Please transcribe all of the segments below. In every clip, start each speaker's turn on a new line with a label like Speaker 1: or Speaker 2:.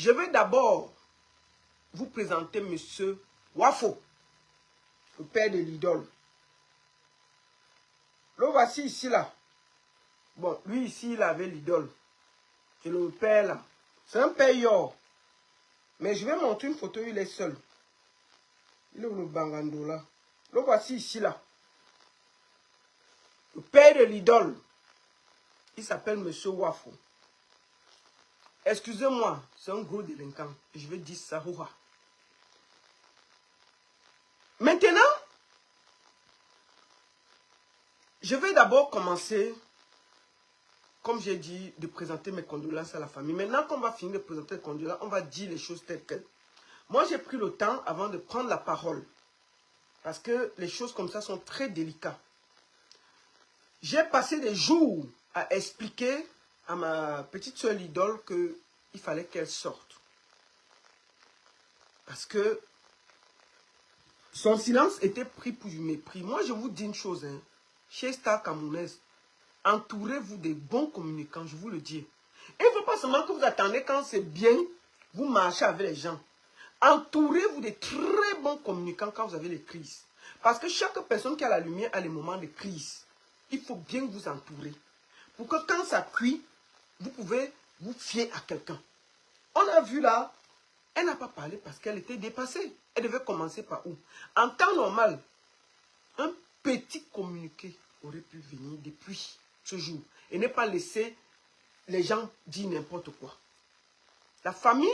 Speaker 1: Je vais d'abord vous présenter Monsieur Wafo, le père de l'idole. Le voici ici, là. Bon, lui ici, il avait l'idole. C'est le père, là. C'est un père yor. Mais je vais montrer une photo, il est seul. Il est où le bangando, là? Le voici ici, là. Le père de l'idole. Il s'appelle Monsieur Wafo. Excusez-moi, c'est un gros délinquant. Je vais dire ça. Maintenant, je vais d'abord commencer, comme j'ai dit, de présenter mes condoléances à la famille. Maintenant qu'on va finir de présenter les condoléances, on va dire les choses telles quelles. Moi, j'ai pris le temps avant de prendre la parole. Parce que les choses comme ça sont très délicates. J'ai passé des jours à expliquer à ma petite soeur l'idole qu'il fallait qu'elle sorte. Parce que son silence était pris pour du mépris. Moi, je vous dis une chose, hein. Chez Star Camerounaise, entourez-vous des bons communicants, je vous le dis. Et il ne faut pas seulement que vous attendez quand c'est bien, vous marchez avec les gens. Entourez-vous de très bons communicants quand vous avez les crises. Parce que chaque personne qui a la lumière a les moments de crise. Il faut bien vous entourer. Pour que quand ça cuit, vous pouvez vous fier à quelqu'un. On a vu là, elle n'a pas parlé parce qu'elle était dépassée. Elle devait commencer par où? En temps normal, un petit communiqué aurait pu venir depuis ce jour et ne pas laisser les gens dire n'importe quoi. La famille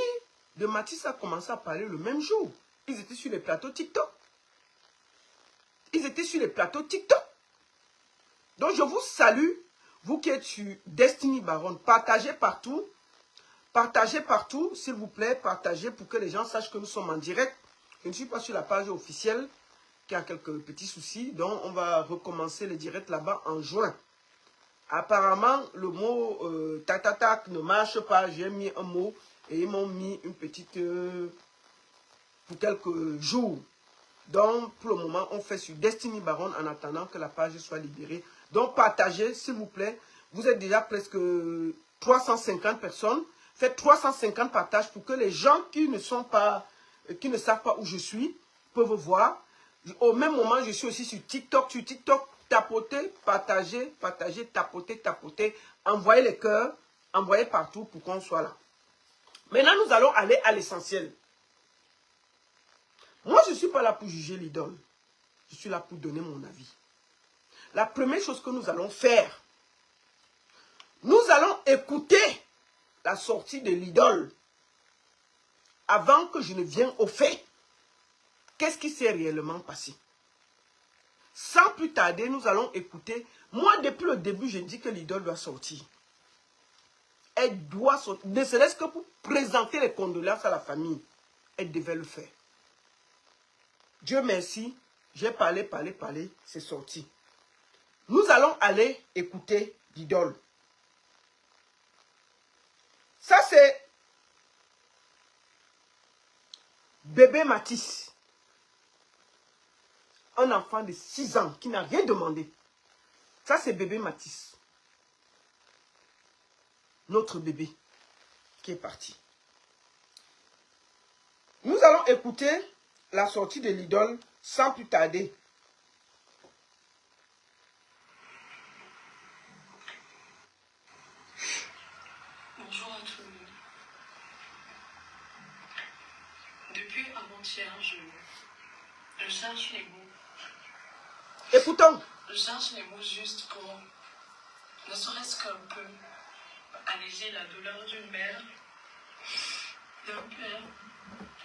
Speaker 1: de Mathis a commencé à parler le même jour. Ils étaient sur les plateaux TikTok. Ils étaient sur les plateaux TikTok. Donc je vous salue, vous qui êtes sur Destiny Baronne. Partagez partout, s'il vous plaît. Partagez pour que les gens sachent que nous sommes en direct. Je ne suis pas sur la page officielle qui a quelques petits soucis. Donc on va recommencer le direct là-bas en juin. Apparemment, le mot tatatac ne marche pas. J'ai mis un mot et ils m'ont mis une petite pour quelques jours. Donc, pour le moment, on fait sur Destiny Baronne en attendant que la page soit libérée. Donc, partagez, s'il vous plaît. Vous êtes déjà presque 350 personnes. Faites 350 partages pour que les gens qui ne savent pas où je suis peuvent voir. Au même moment, je suis aussi sur TikTok. Sur TikTok, tapotez, partagez, tapotez. Envoyez les cœurs, envoyez partout pour qu'on soit là. Maintenant, nous allons aller à l'essentiel. Moi, je ne suis pas là pour juger l'idole. Je suis là pour donner mon avis. La première chose que nous allons faire, nous allons écouter la sortie de l'idole avant que je ne vienne au fait. Qu'est-ce qui s'est réellement passé? Sans plus tarder, nous allons écouter. Moi, depuis le début, je dis que l'idole doit sortir. Elle doit sortir. Ne serait-ce que pour présenter les condoléances à la famille. Elle devait le faire. Dieu merci, j'ai parlé, c'est sorti. Nous allons aller écouter l'idole. Ça, c'est bébé Mathis. Un enfant de 6 ans qui n'a rien demandé. Ça, c'est bébé Mathis. Notre bébé qui est parti. Nous allons écouter la sortie de l'idole sans plus tarder.
Speaker 2: Bonjour à tout le monde. Depuis avant-hier, je cherche les mots.
Speaker 1: Écoutons.
Speaker 2: Je cherche les mots justes pour ne serait-ce qu'un peu alléger la douleur d'une mère, d'un père,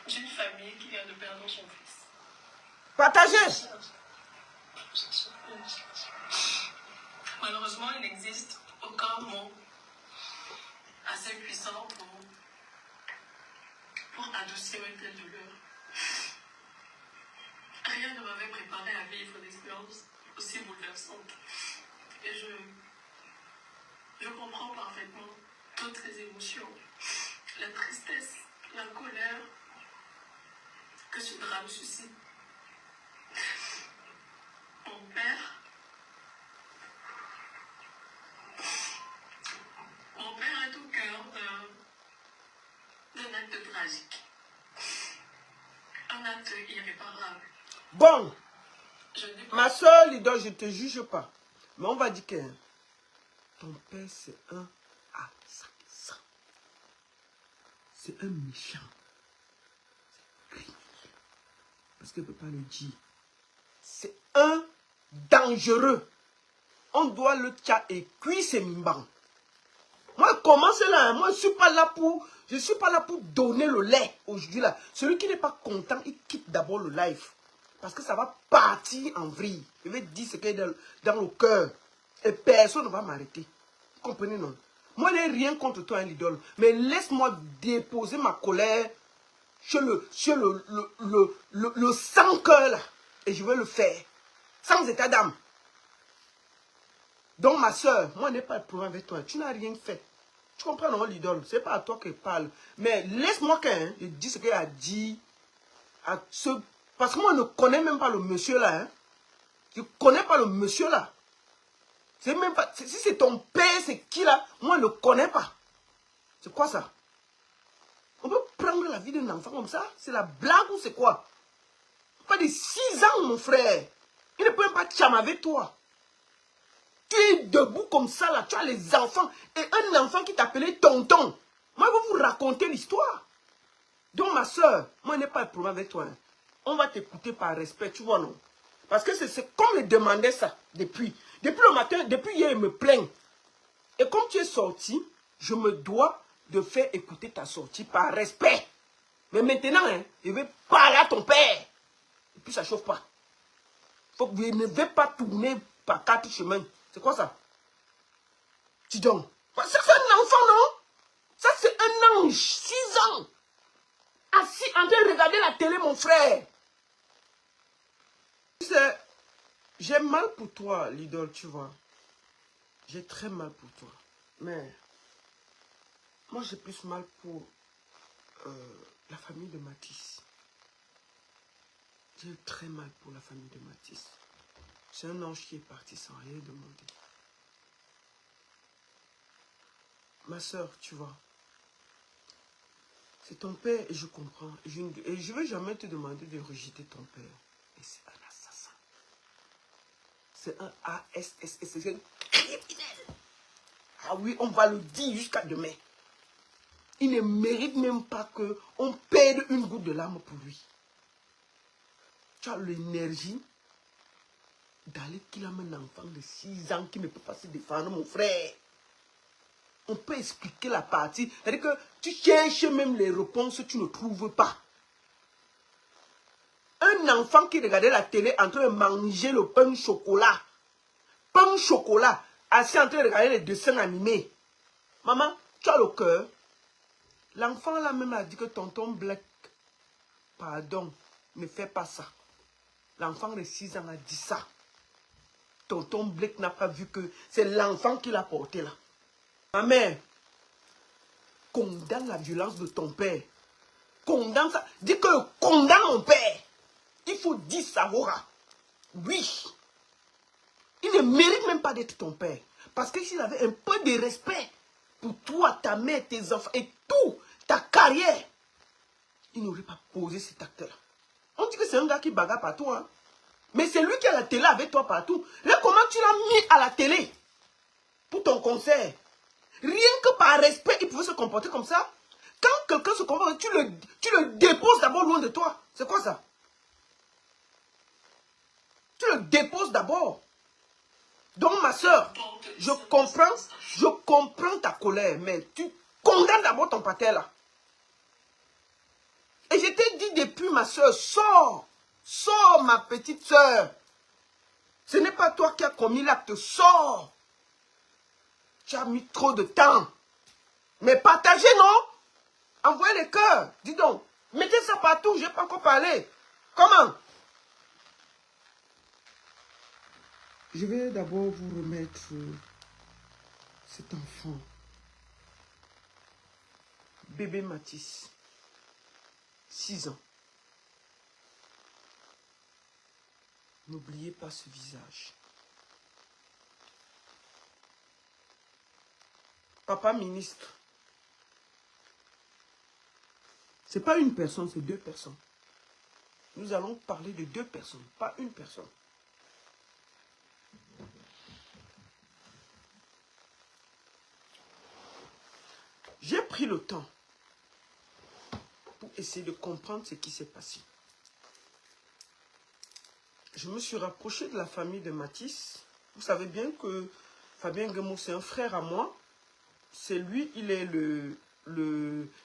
Speaker 2: d'une famille qui vient de perdre son fils.
Speaker 1: Partagez.
Speaker 2: Malheureusement, il n'existe aucun mot assez puissant pour adoucir une telle douleur. Rien ne m'avait préparé à vivre une expérience aussi bouleversante. Et je comprends parfaitement toutes les émotions, la tristesse, la colère que ce drame suscite. Mon père est au cœur d'un acte d'acte irréparable.
Speaker 1: Bon,
Speaker 2: Je ne dis pas
Speaker 1: ma soeur Lidol, je ne te juge pas. Mais on va dire que ton père, c'est un assassin. C'est un méchant. Parce qu'il ne peut pas le dire. C'est un dangereux. On doit le tcha et cuire ses mimbans. Moi, comment c'est là? Moi, je ne suis pas là pour donner le lait aujourd'hui là. Celui qui n'est pas content, il quitte d'abord le live. Parce que ça va partir en vrille. Je vais dire ce qui est dans le cœur. Et personne ne va m'arrêter. Vous comprenez, non? Moi, je n'ai rien contre toi, hein, l'idole. Mais laisse-moi déposer ma colère sur le sans cœur là. Et je vais le faire. Sans état d'âme. Donc, ma soeur, moi, je n'ai pas de problème avec toi. Tu n'as rien fait. Tu comprends, non, l'idole? Ce n'est pas à toi que je parle. Mais laisse-moi qu'un, je dis ce qu'il a dit à ce... Parce que moi, je ne connais même pas le monsieur là. Hein. Je ne connais pas le monsieur là. C'est même pas... Si c'est ton père, c'est qui là? Moi, je ne connais pas. C'est quoi ça? On peut prendre la vie d'un enfant comme ça? C'est la blague ou c'est quoi? Pas de 6 ans, mon frère. Il ne peut même pas cham avec toi. Tu es debout comme ça, là. Tu as les enfants. Et un enfant qui t'appelait tonton. Moi, je vais vous raconter l'histoire. Donc, ma soeur, moi, je n'ai pas de problème avec toi. Hein. On va t'écouter par respect, tu vois, non? Parce que c'est comme me demandait ça depuis. Depuis le matin, depuis hier, il me plaigne. Et comme tu es sorti, je me dois de faire écouter ta sortie par respect. Mais maintenant, hein, je vais parler à ton père. Et puis, ça ne chauffe pas. Faut que je ne vais pas tourner par 4 chemins. C'est quoi ça? Dis donc. C'est un enfant, non? Ça, c'est un ange. 6 ans. Assis en train de regarder la télé, mon frère. J'ai mal pour toi, l'idole, tu vois. J'ai très mal pour toi. Mais moi, j'ai plus mal pour la famille de Matisse. J'ai très mal pour la famille de Matisse. C'est un ange qui est parti sans rien demander. Ma soeur, tu vois, c'est ton père et je comprends. Et je ne vais jamais te demander de rejeter ton père. Et c'est un assassin. C'est un ASS. C'est un criminel. Ah oui, on va le dire jusqu'à demain. Il ne mérite même pas qu'on perde une goutte de larmes pour lui. Tu as l'énergie d'aller qu'il a un enfant de 6 ans qui ne peut pas se défendre, mon frère. On peut expliquer la partie. C'est-à-dire que tu cherches même les réponses, tu ne trouves pas. Un enfant qui regardait la télé en train de manger le pain chocolat. Pain chocolat. Assis en train de regarder les dessins animés. Maman, tu as le cœur. L'enfant là même a dit que tonton Black, pardon, ne fais pas ça. L'enfant de 6 ans a dit ça. Tonton Black n'a pas vu que c'est l'enfant qui l'a porté là. Ma mère, condamne la violence de ton père. Condamne ça. Dis que condamne mon père. Il faut dire ça, Hora. Oui. Il ne mérite même pas d'être ton père. Parce que s'il avait un peu de respect pour toi, ta mère, tes enfants et tout, ta carrière, il n'aurait pas posé cet acte-là. On dit que c'est un gars qui bagarre partout. Hein? Mais c'est lui qui a la télé avec toi partout. Là, comment tu l'as mis à la télé pour ton concert? Rien que par respect, il pouvait se comporter comme ça. Quand quelqu'un se comporte, tu le déposes d'abord loin de toi. C'est quoi ça? Tu le déposes d'abord. Donc, ma soeur, je comprends ta colère, mais tu condamnes d'abord ton pater là. Et je t'ai dit depuis, ma soeur, sors, ma petite soeur. Ce n'est pas toi qui as commis l'acte, sors. Tu as mis trop de temps. Mais partagez, non? Envoyez les cœurs. Dis donc, mettez ça partout, je n'ai pas encore parlé. Comment? Je vais d'abord vous remettre cet enfant. Bébé Matisse. 6 ans. N'oubliez pas ce visage. Papa ministre. C'est pas une personne, c'est 2 personnes. Nous allons parler de 2 personnes, pas une personne. J'ai pris le temps pour essayer de comprendre ce qui s'est passé. Je me suis rapproché de la famille de Matisse. Vous savez bien que Fabien Nguemo, c'est un frère à moi. C'est lui, il est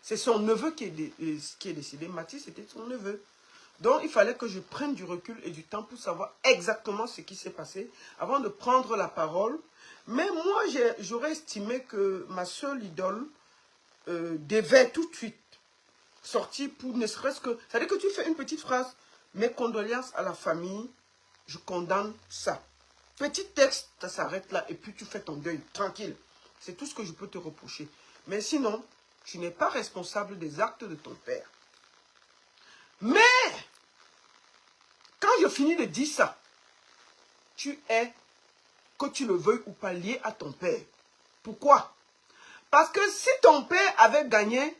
Speaker 1: c'est son neveu qui est décédé. Matisse était son neveu. Donc, il fallait que je prenne du recul et du temps pour savoir exactement ce qui s'est passé avant de prendre la parole. Mais moi, j'aurais estimé que ma seule idole devait tout de suite sortir pour ne serait-ce que... C'est-à-dire que tu fais une petite phrase. Mes condoléances à la famille, je condamne ça. Petit texte, ça s'arrête là et puis tu fais ton deuil, tranquille. C'est tout ce que je peux te reprocher. Mais sinon, tu n'es pas responsable des actes de ton père. Mais, quand je finis de dire ça, tu es, que tu le veuilles ou pas, lié à ton père. Pourquoi? Parce que si ton père avait gagné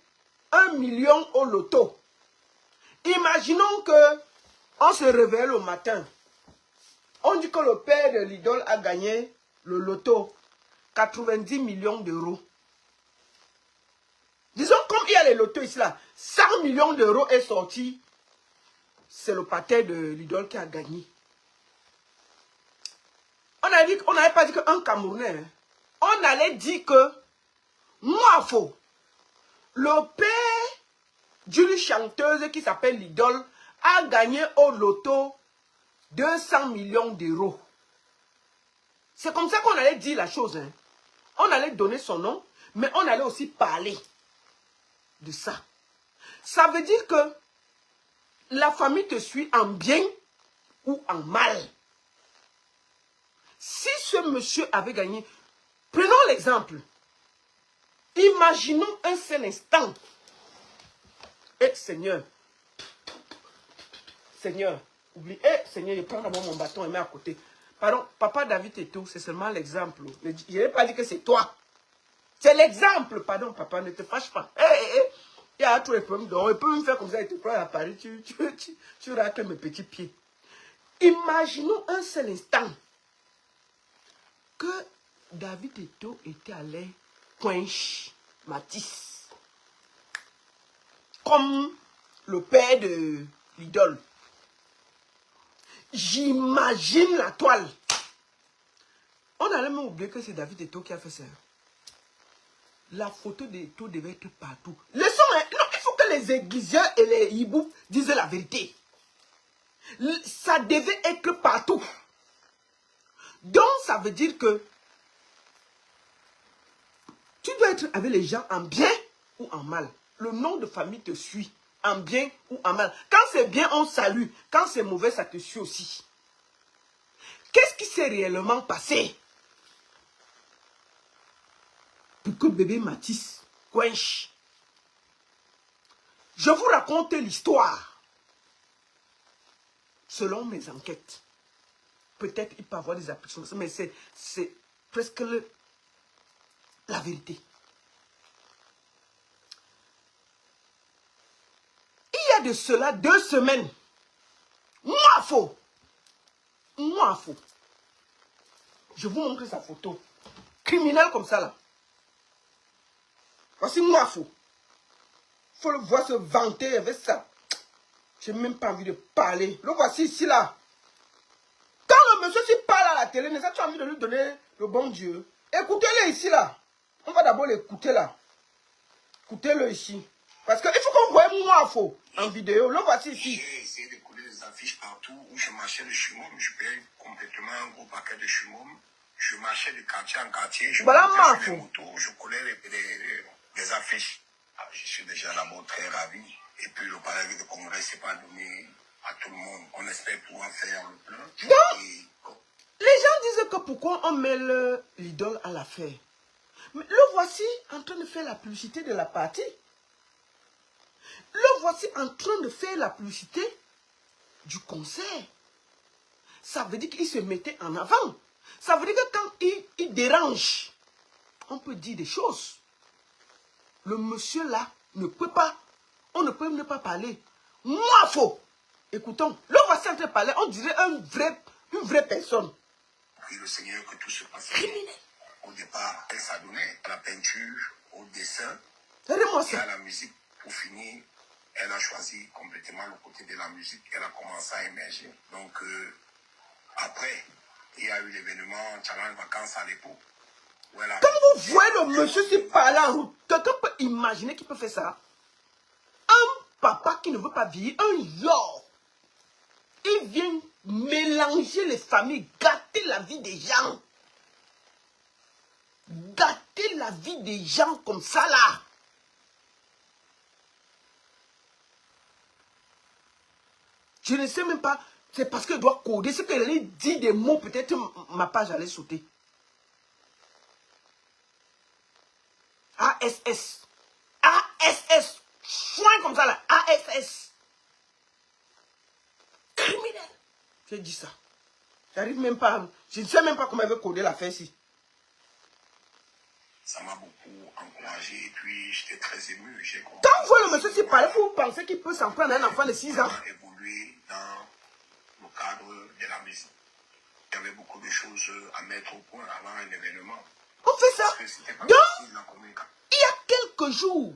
Speaker 1: 1 million au loto, imaginons que on se réveille le matin, on dit que le père de l'idole a gagné le loto, 90 millions d'euros. Disons, comme il y a les lotos ici, là, 100 millions d'euros est sorti. C'est le pater de l'idole qui a gagné. On n'avait pas dit qu'un Camerounais, hein, on allait dire que, moi, faux, le père d'une chanteuse qui s'appelle l'idole a gagné au loto 200 millions d'euros. C'est comme ça qu'on allait dire la chose. Hein. On allait donner son nom, mais on allait aussi parler de ça. Ça veut dire que la famille te suit en bien ou en mal. Si ce monsieur avait gagné, prenons l'exemple. Imaginons un seul instant. Eh Seigneur, Seigneur, oublie, Seigneur, je prends d'abord mon bâton et mets à côté. Pardon, papa David et tout, c'est seulement l'exemple. Je n'ai pas dit que c'est toi. C'est l'exemple. Pardon, papa, ne te fâche pas. Il y a tous les problèmes. Donc, il peut me faire comme ça, il te prend à Paris, tu rates mes petits pieds. Imaginons un seul instant que David Eto'o était allé coincher Matisse. Comme le père de l'idole. J'imagine la toile. On allait même oublier que c'est David Eto'o qui a fait ça. La photo d'Eto'o devait être partout. Laissons, non, il faut que les aiguiseurs et les hiboux disent la vérité. Ça devait être partout. Donc, ça veut dire que tu dois être avec les gens en bien ou en mal. Le nom de famille te suit, en bien ou en mal. Quand c'est bien, on salue. Quand c'est mauvais, ça te suit aussi. Qu'est-ce qui s'est réellement passé pour que bébé Matisse coinche? Je vous raconte l'histoire selon mes enquêtes. Peut-être il peut y avoir des applications, mais c'est presque la vérité. Il y a de cela 2 semaines. Moi, faux. Moi, faux. Je vous montre sa photo. Criminel comme ça, là. Voici moi, faux. Il faut le voir se vanter avec ça. Je n'ai même pas envie de parler. Le voici ici, là. Quand le monsieur s'y parle à la télé, n'est-ce que tu as envie de lui donner le bon Dieu? Écoutez-le ici, là. On va d'abord l'écouter, là. Écoutez-le ici. Parce qu'il faut qu'on voie moi, faux, en vidéo. Le voici ici.
Speaker 3: J'ai essayé de coller des affiches partout où je marchais de chumum. Je payais complètement un gros paquet de chumum. Je marchais de quartier en quartier. Je
Speaker 1: Voilà,
Speaker 3: montais sur les motos. Je collais les affiches. Ah, je suis déjà d'abord très ravi. Et puis le palais de congrès, c'est pas donné à tout le monde. On espère pouvoir faire le plein.
Speaker 1: Donc, les gens disent que pourquoi on mêle l'idole à l'affaire. Mais le voici en train de faire la publicité de la partie. Le voici en train de faire la publicité du concert. Ça veut dire qu'il se mettait en avant. Ça veut dire que quand il dérange, on peut dire des choses. Le monsieur là ne peut pas, on ne peut ne pas parler. Moi, faux. Écoutons. Le voici en train de parler. On dirait une vraie personne.
Speaker 3: Prie le Seigneur que tout se passe bien.
Speaker 1: Criminel.
Speaker 3: Au départ, elle s'adonnait à la peinture, au dessin
Speaker 1: Regardez-moi
Speaker 3: et à
Speaker 1: ça.
Speaker 3: la musique. Pour finir, elle a choisi complètement le côté de la musique. Elle a commencé à émerger. Donc, après, il y a eu l'événement Challenge Vacances à l'époque. Voilà.
Speaker 1: Quand vous voyez le monsieur se parler en route, quelqu'un peut imaginer qu'il peut faire ça. Un papa qui ne veut pas vieillir, un yor. Il vient mélanger les familles, gâter la vie des gens. Gâter la vie des gens comme ça là. Je ne sais même pas, c'est parce que je dois coder. Ce qu'elle allait dire des mots, peut-être ma page allait sauter. ASS. ASS. Soin comme ça là. ASS. Criminel. J'ai dit ça. J'arrive même pas. Je ne sais même pas comment elle veut coder l'affaire ici.
Speaker 3: Ça m'a beaucoup encouragé et puis j'étais très ému. J'ai compris.
Speaker 1: Quand vous voyez le monsieur s'y parler, vous pensez qu'il peut s'en prendre à un enfant de 6 ans.
Speaker 3: Évoluer dans le cadre de la musique. Il y avait beaucoup de choses à mettre au point avant un événement.
Speaker 1: On fait ça.
Speaker 3: Parce que c'était pas
Speaker 1: Donc,
Speaker 3: facile la communication.
Speaker 1: il y a quelques jours,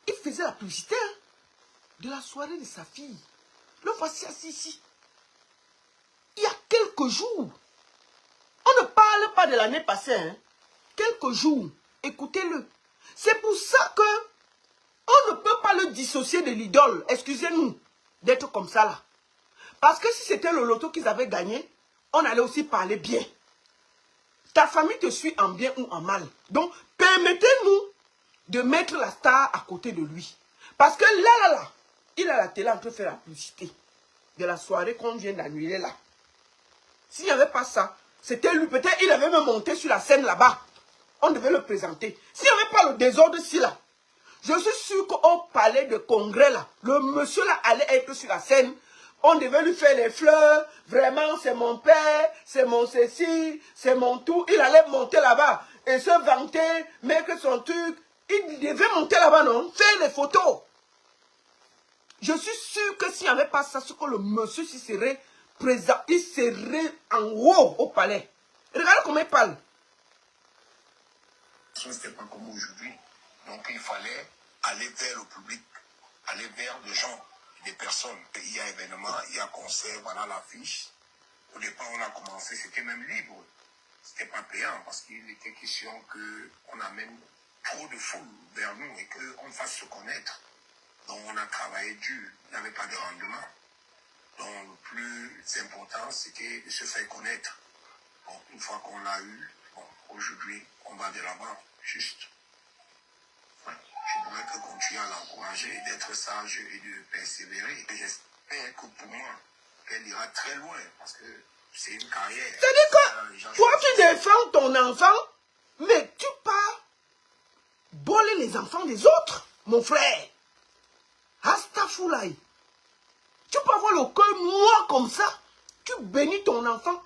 Speaker 1: il faisait la publicité de la soirée de sa fille. Le voici assis ici. Il y a quelques jours. On ne parle pas de l'année passée. Hein. Quelques jours. Écoutez-le. C'est pour ça que on ne peut pas le dissocier de l'idole. Excusez-nous d'être comme ça là. Parce que si c'était le loto qu'ils avaient gagné, on allait aussi parler bien. Ta famille te suit en bien ou en mal. Donc, permettez-nous de mettre la star à côté de lui. Parce que là, il a la télé en train de faire la publicité de la soirée qu'on vient d'annuler là. S'il n'y avait pas ça, c'était lui. Peut-être il avait même monté sur la scène là-bas. On devait le présenter. S'il n'y avait pas le désordre ici là, je suis sûr qu'au palais de congrès là, le monsieur là allait être sur la scène. On devait lui faire les fleurs. Vraiment, c'est mon père, c'est mon ceci, c'est mon tout. Il allait monter là-bas et se vanter, mettre son truc. Il devait monter là-bas, non? Faire les photos. Je suis sûr que s'il n'y avait pas ça, ce que le monsieur s'y serait présent, il serait en haut au palais. Regardez comment il parle.
Speaker 3: C'était pas comme aujourd'hui. Donc il fallait aller vers le public, aller vers des gens, des personnes. Il y a événement, il y a concert, voilà l'affiche. Au départ, on a commencé, c'était même libre. C'était pas payant parce qu'il était question qu'on amène trop de foule vers nous et qu'on fasse se connaître. Donc on a travaillé dur, il n'y avait pas de rendement. Donc le plus important, c'était de se faire connaître. Bon, une fois qu'on l'a eu, bon, aujourd'hui, on va de l'avant, juste. Ouais. Je pourrais que continuer à l'encourager, d'être sage et de persévérer. Et j'espère que pour moi, qu'elle ira très loin, parce que c'est une carrière.
Speaker 1: C'est-à-dire que toi, tu défends ton enfant, mais tu pars voler les enfants des autres, mon frère. Astafoulaï. Tu peux avoir le cœur noir comme ça. Tu bénis ton enfant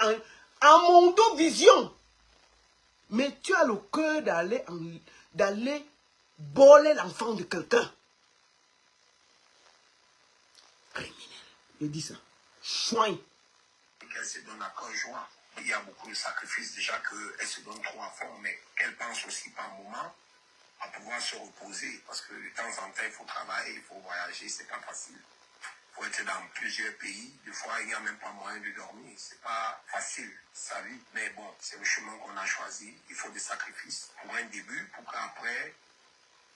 Speaker 1: en mondovision. Mais tu as le cœur d'aller voler l'enfant de quelqu'un. Criminel. Je dis ça. Soin.
Speaker 3: Qu'elle se donne à cœur joie. Il y a beaucoup de sacrifices déjà qu'elle se donne trop à fond, mais qu'elle pense aussi par moment à pouvoir se reposer. Parce que de temps en temps, il faut travailler, il faut voyager, c'est pas facile. Il faut être dans plusieurs pays. Des fois, il n'y a même pas moyen de dormir. C'est pas facile, sa vie. Mais bon, c'est le chemin qu'on a choisi. Il faut des sacrifices pour un début, pour qu'après,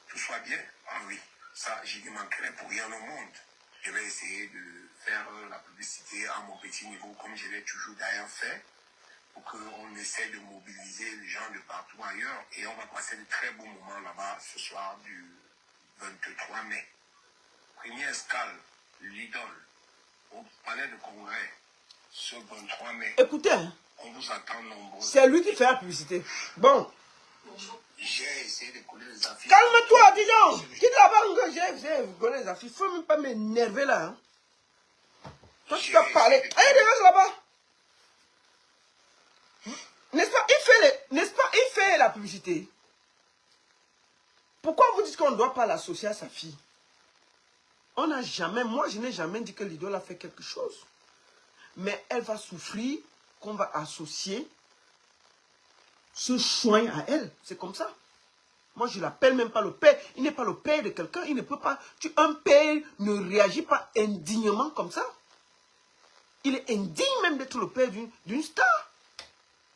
Speaker 3: tout soit bien. Ah oui, ça, j'y ne manquerai pour rien au monde. Je vais essayer de faire la publicité à mon petit niveau, comme je l'ai toujours d'ailleurs fait, pour qu'on essaie de mobiliser les gens de partout ailleurs. Et on va passer de très beaux moments là-bas ce soir du 23 mai. Première escale, l'idole, au palais de congrès, ce 23 mai.
Speaker 1: Écoutez, hein,
Speaker 3: On vous attend nombreux.
Speaker 1: c'est lui qui fait la publicité. Bon.
Speaker 3: J'ai essayé de coller les affiches.
Speaker 1: Calme-toi, dis donc. Quitte là-bas, j'ai collé les affiches. Il ne faut même pas m'énerver là. Hein. Toi, tu dois parler. Allez, dégage là-bas. N'est-ce pas, il fait la publicité. Pourquoi vous dites qu'on ne doit pas l'associer à sa fille? On n'a jamais, moi je n'ai jamais dit que l'idole a fait quelque chose. Mais elle va souffrir qu'on va associer ce soin à elle. C'est comme ça. Moi, je ne l'appelle même pas le père. Il n'est pas le père de quelqu'un. Il ne peut pas... Un père ne réagit pas indignement comme ça. Il est indigne même d'être le père d'une star.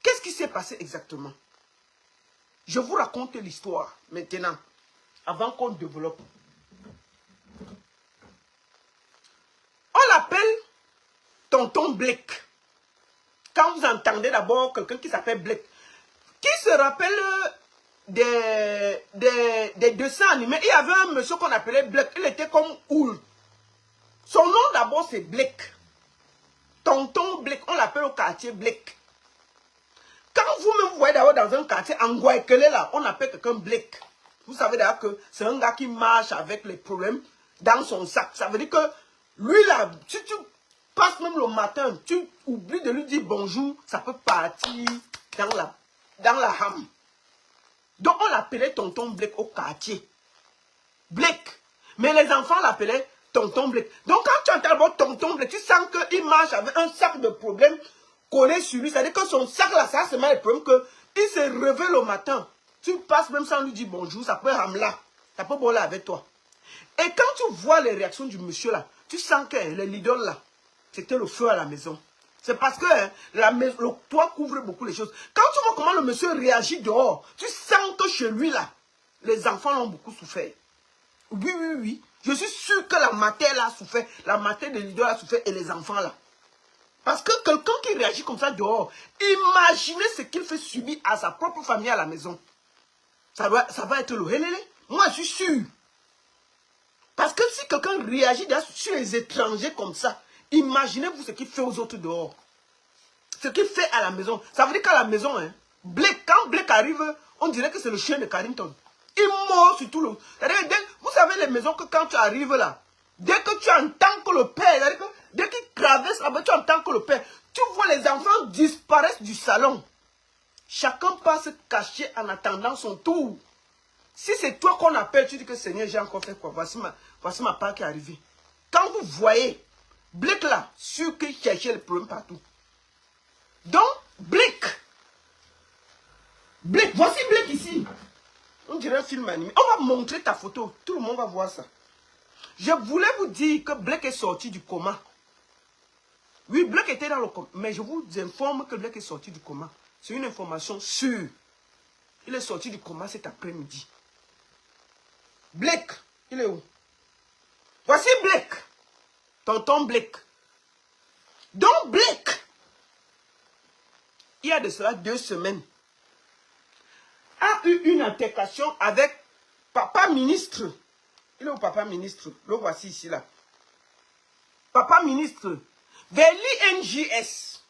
Speaker 1: Qu'est-ce qui s'est passé exactement? Je vous raconte l'histoire maintenant, avant qu'on développe. On l'appelle Tonton Blake. Quand vous entendez d'abord quelqu'un qui s'appelle Blake, qui se rappelle des dessins animés, il y avait un monsieur qu'on appelait Blake, il était comme Oul. Son nom d'abord c'est Blake. Tonton Blake, on l'appelle au quartier Blake. Quand vous-même voyez d'abord dans un quartier, en Guayaquil là, on appelle quelqu'un Blake. Vous savez d'ailleurs que c'est un gars qui marche avec les problèmes dans son sac. Ça veut dire que lui là, si tu passes même le matin, tu oublies de lui dire bonjour, ça peut partir dans la hame. Donc on l'appelait Tonton Blake au quartier. Blake. Mais les enfants l'appelaient Tonton Blake. Donc quand tu entends d'abord Tonton Blake, tu sens qu'il marche avec un sac de problèmes collé sur lui. C'est-à-dire que son sac là, ça c'est mal le problème qu'il se réveille le matin. Tu passes même sans lui dire bonjour, ça peut ramener là. Ça peut voler avec toi. Et quand tu vois les réactions du monsieur là, tu sens que l'idole là, c'était le feu à la maison. C'est parce que le toit couvre beaucoup les choses. Quand tu vois comment le monsieur réagit dehors, tu sens que chez lui là, les enfants ont beaucoup souffert. Oui, oui, oui. Je suis sûr que la matière a souffert, la matière de l'idole a souffert et les enfants là. Parce que quelqu'un qui réagit comme ça dehors, imaginez ce qu'il fait subir à sa propre famille à la maison. Ça va être le hélélé. Moi, je suis sûr. Parce que si quelqu'un réagit sur les étrangers comme ça, imaginez-vous ce qu'il fait aux autres dehors. Ce qu'il fait à la maison. Ça veut dire qu'à la maison, hein, Blake, quand Blake arrive, on dirait que c'est le chien de Carrington. Il mord sur tout le... Vous savez les maisons que quand tu arrives là, dès que tu entends que le père, dès qu'il traverse là-bas, tu entends que le père, tu vois les enfants disparaissent du salon. Chacun passe caché en attendant son tour. Si c'est toi qu'on appelle, tu dis que Seigneur, j'ai encore fait quoi? Voici ma part qui est arrivée. Quand vous voyez Blake là, sûr qu'il cherchait le problème partout. Donc, Blake, voici Blake ici. On dirait un film animé. On va montrer ta photo. Tout le monde va voir ça. Je voulais vous dire que Blake est sorti du coma. Oui, Blake était dans le coma. Mais je vous informe que Blake est sorti du coma. C'est une information sûre. Il est sorti du coma cet après-midi. Blake, il est où? Voici Blake. Tonton Blake. Donc Blake, il y a de cela 2 semaines, a eu une altercation avec papa ministre. Il est où papa ministre? Le voici ici là. Papa ministre, vers l'INJS.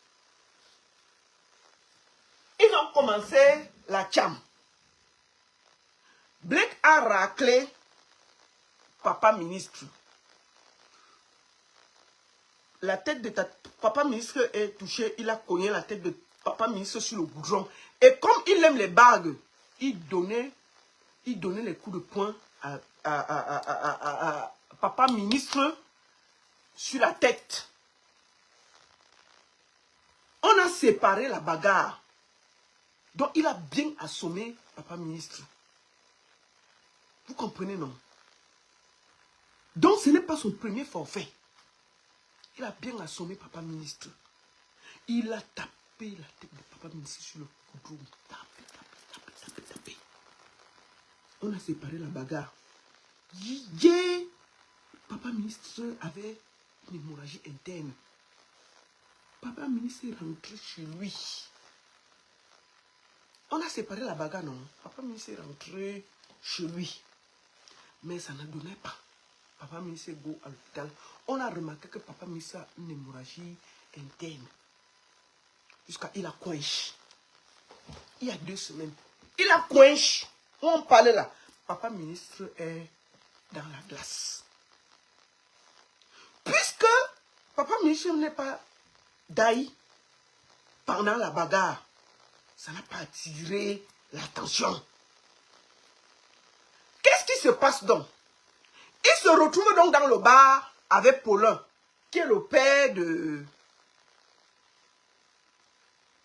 Speaker 1: Ils ont commencé la tcham. Blake a raclé papa ministre. La tête de papa ministre est touchée. Il a cogné la tête de papa ministre sur le goudron. Et comme il aime les bagues, il donnait les coups de poing à papa ministre sur la tête. On a séparé la bagarre. Donc il a bien assommé papa ministre. Vous comprenez, non? Donc ce n'est pas son premier forfait. Il a bien assommé papa ministre. Il a tapé la tête de papa ministre sur le goudron. Tapé. On a séparé la bagarre. Papa ministre avait une hémorragie interne. Papa ministre est rentré chez lui. On a séparé la bagarre, non? Papa ministre est rentré chez lui. Mais ça ne donnait pas. Papa ministre go à l'hôpital. On a remarqué que papa ministre a une hémorragie interne. Jusqu'à il a coinché. Il y a 2 semaines. Il a coinché. On parlait là. Papa ministre est dans la glace. Puisque papa ministre n'est pas d'aïe pendant la bagarre, ça n'a pas attiré l'attention. Qu'est-ce qui se passe donc? Il se se retrouve donc dans le bar avec Paulin, qui est le père de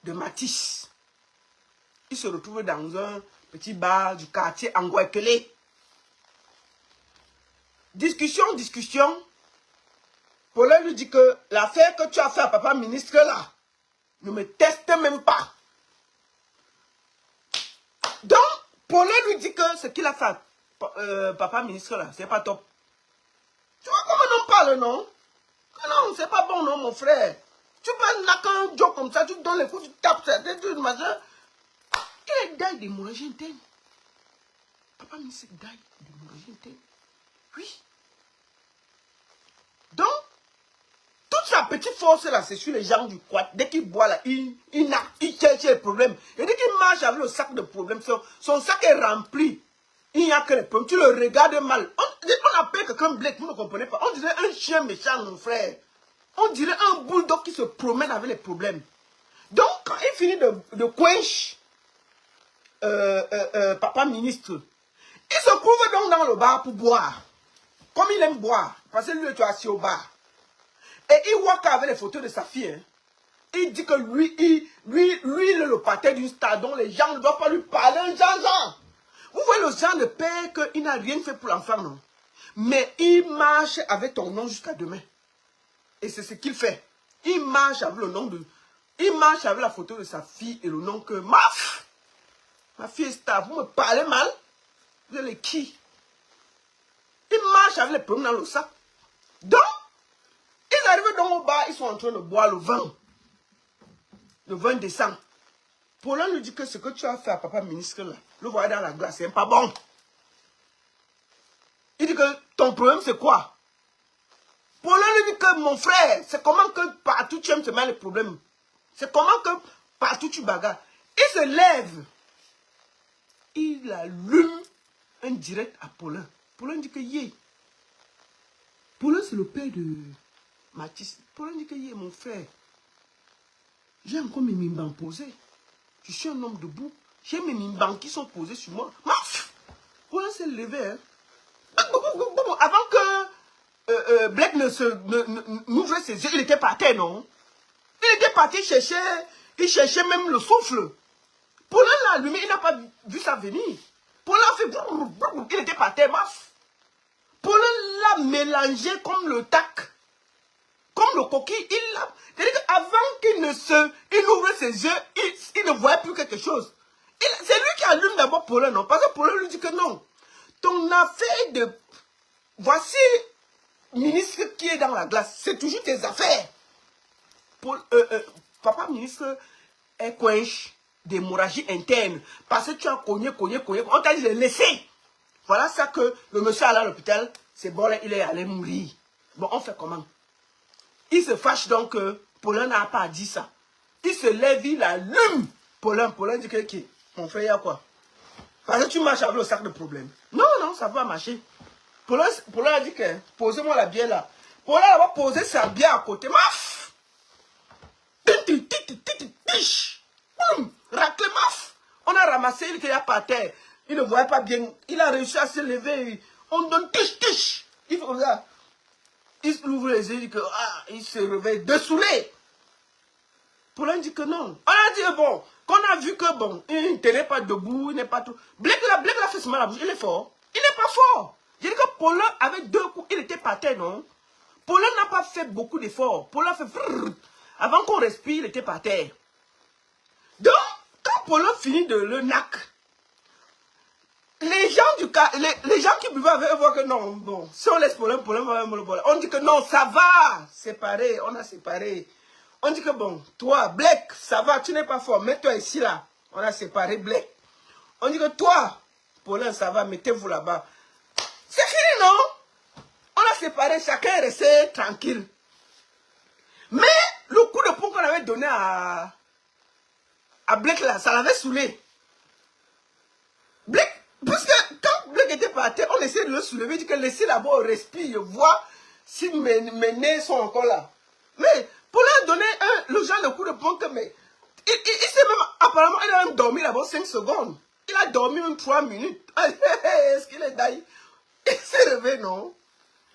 Speaker 1: Matisse. Il se retrouve dans un petit bar du quartier Angouekele. Discussion. Paulin lui dit que l'affaire que tu as fait à papa ministre là, ne me teste même pas. Donc, Paulin lui dit que ce qu'il a fait à papa ministre là, c'est pas top. Tu vois comment on parle, non? Non, c'est pas bon, non, mon frère. Tu peux n'a qu'un joke comme ça, tu donnes les coups, tu tapes ça, tu machin. Il est d'ail d'hémorragie interne. Papa ministre d'ail d'hémorragie interne. Oui. Donc, toute sa petite force là, c'est sur les gens du quad. Dès qu'il boit là, il cherche les problèmes. Et dès qu'il marche avec le sac de problèmes, son sac est rempli. Il n'y a que les problèmes. Tu le regardes mal. On appelle quelqu'un Blake, vous ne comprenez pas. On dirait un chien méchant, mon frère. On dirait un bulldog qui se promène avec les problèmes. Donc, quand il finit de quench papa ministre, il se trouve donc dans le bar pour boire. Comme il aime boire. Parce que lui, tu es assis au bar. Et il voit qu'avec les photos de sa fille, hein, il dit que lui, il est le pâté d'une star dont les gens ne doivent pas lui parler. Un genre. Vous voyez le genre de père qu'il n'a rien fait pour l'enfant, non? Mais il marche avec ton nom jusqu'à demain. Et c'est ce qu'il fait. Il marche avec le nom de... Il marche avec la photo de sa fille et le nom que... Ma fille est star. Vous me parlez mal? Vous êtes qui? Il marche avec les problèmes dans le sac. Donc, ils arrivent donc au bar, ils sont en train de boire le vin. Le 20 décembre. Paulin lui dit que ce que tu as fait à papa ministre là, le voir dans la glace, c'est pas bon. Il dit que ton problème c'est quoi? Paulin lui dit que mon frère, c'est comment que partout tu aimes te mettre les problèmes. C'est comment que partout tu bagarres. Il se lève. Il allume un direct à Paulin. Paulin dit que yé. Paulin c'est le père de Matisse. Paulin dit que yé mon frère. J'ai encore mes mimbans posés. Je suis un homme debout. J'ai mes mimbans qui sont posés sur moi. Paulin s'est levé. Hein. Avant que Blake n'ouvre ses yeux, il était par terre, non? Il était parti chercher, il cherchait même le souffle. Paulin l'a allumé, il n'a pas vu ça venir. Paulin a fait... Il était par terre, Paulin l'a mélangé comme le tac. Comme le coquille, il l'a... C'est-à-dire qu'avant qu'il ouvre ses yeux, il ne voyait plus quelque chose. C'est lui qui allume d'abord Paulin, non? Parce que Paulin lui dit que non. Ton affaire de... Voici, ministre qui est dans la glace. C'est toujours tes affaires. Papa ministre est quench d'hémorragie interne. Parce que tu as cogné. On t'a dit de laisser. Voilà ça que le monsieur allé à l'hôpital. C'est bon, là, il est allé mourir. Bon, on fait comment? Il se fâche donc que Paulin n'a pas dit ça. Il se lève, il allume. Paulin dit que mon frère, il y a quoi? Parce que tu marches avec le sac de problème. Non, ça va marcher. Paulin a dit que posez-moi la bière là. Paulin va poser sa bière à côté. Racle maf. On a ramassé, il était par terre. Il ne voyait pas bien. Il a réussi à se lever. On donne tiche. Il faut ça. Il ouvre les yeux, il dit que il se réveille dessoulé. Paulin dit que non. On a dit bon, qu'on a vu que bon, il ne tenait pas debout, il n'est pas tout. Blake l'a fait se mal à la bouche, il est fort. Il n'est pas fort. J'ai dit que Paulin, avec 2 coups, il était par terre, non? Paulin n'a pas fait beaucoup d'efforts. Paulin a fait avant qu'on respire, il était par terre. Donc, quand Paulin finit de le nac, les gens qui buvaient avec eux voient que non, bon, si on laisse Paulin va me le boire. On dit que non, ça va, séparé, on a séparé. On dit que bon, toi, Blake, ça va, tu n'es pas fort, mets-toi ici là. On a séparé Blake. On dit que toi, Paulin, ça va, mettez-vous là-bas. C'est fini, non? On a séparé, chacun est resté tranquille. Mais le coup de poing qu'on avait donné à Blake là, ça l'avait saoulé. Blake, parce que quand Blake était par terre, on essayait de le soulever, il dit que laissez d'abord respirer, voir si mes nez sont encore là. Mais Paulin a donné le genre de coup de poing que mais il s'est même apparemment il a même dormi d'abord 5 secondes. Il a dormi même 3 minutes. Est-ce qu'il est d'ailleurs? Il s'est réveillé, non?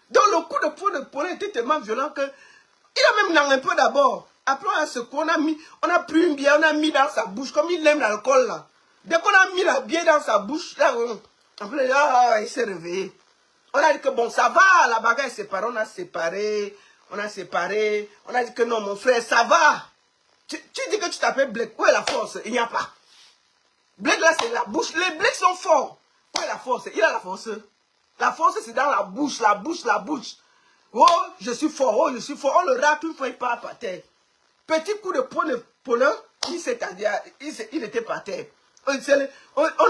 Speaker 1: Donc le coup de poing de Paulin était tellement violent que il a même dans un peu d'abord. Après on a secoué, on a pris une bière, on a mis dans sa bouche, comme il aime l'alcool là. Dès qu'on a mis la bière dans sa bouche, là, après, il s'est réveillé. On a dit que bon, ça va, la bagarre est séparée, on a séparé, on a dit que non, mon frère, ça va. Tu dis que tu t'appelles Blake, où est la force? Il n'y a pas. Blake là, c'est la bouche. Les Blakes sont forts. Où est la force? Il a la force. La force, c'est dans la bouche, la bouche, la bouche. Oh, je suis fort, oh, je suis fort. On le rate une fois, il part par terre. Petit coup de poing de Paulin, il était par terre. On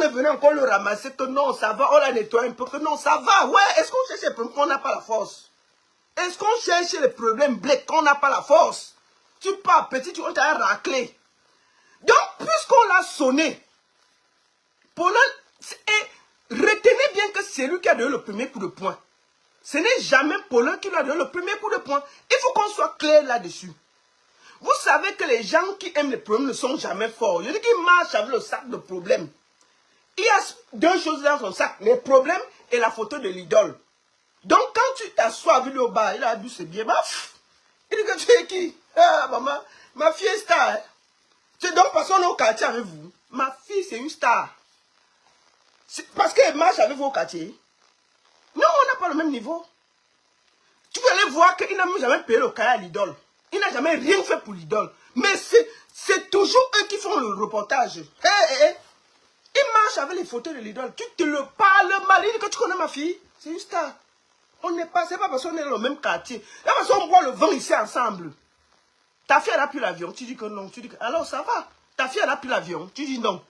Speaker 1: est venu encore le ramasser, que non, ça va, on l'a nettoyé un peu, que non, ça va. Ouais, est-ce qu'on cherche les problèmes qu'on n'a pas la force? Est-ce qu'on cherche les problèmes Blake qu'on n'a pas la force? Tu pars petit, on t'a raclé. Donc, puisqu'on l'a sonné, Paulin, retenez bien que c'est lui qui a donné le premier coup de poing. Ce n'est jamais Paulin qui lui a donné le premier coup de poing. Il faut qu'on soit clair là-dessus. Vous savez que les gens qui aiment les problèmes ne sont jamais forts. Je dis qu'ils marchent avec le sac de problèmes. Il y a deux choses dans son sac, les problèmes et la photo de l'idole. Donc quand tu t'assois avec lui au bar, il a bu ses billets, baf. Il dit que tu es qui? Ah maman, ma fille est star. Hein? Donc parce qu'on est au quartier avec vous. Ma fille c'est une star. Parce qu'elle marche avec vous au quartier. Non, on n'a pas le même niveau. Tu peux aller voir qu'il n'a jamais payé le cahier à l'idole. Il n'a jamais rien fait pour l'idole. Mais c'est toujours eux qui font le reportage. Il marche avec les photos de l'idole. Tu te le parles mal. Il dit que tu connais ma fille. C'est une star. On n'est pas, c'est pas parce qu'on est dans le même quartier. C'est parce qu'on boit le vin ici ensemble. Ta fille, elle a pris l'avion. Tu dis que non. Tu dis que, alors ça va. Ta fille, elle a pris l'avion. Tu dis non.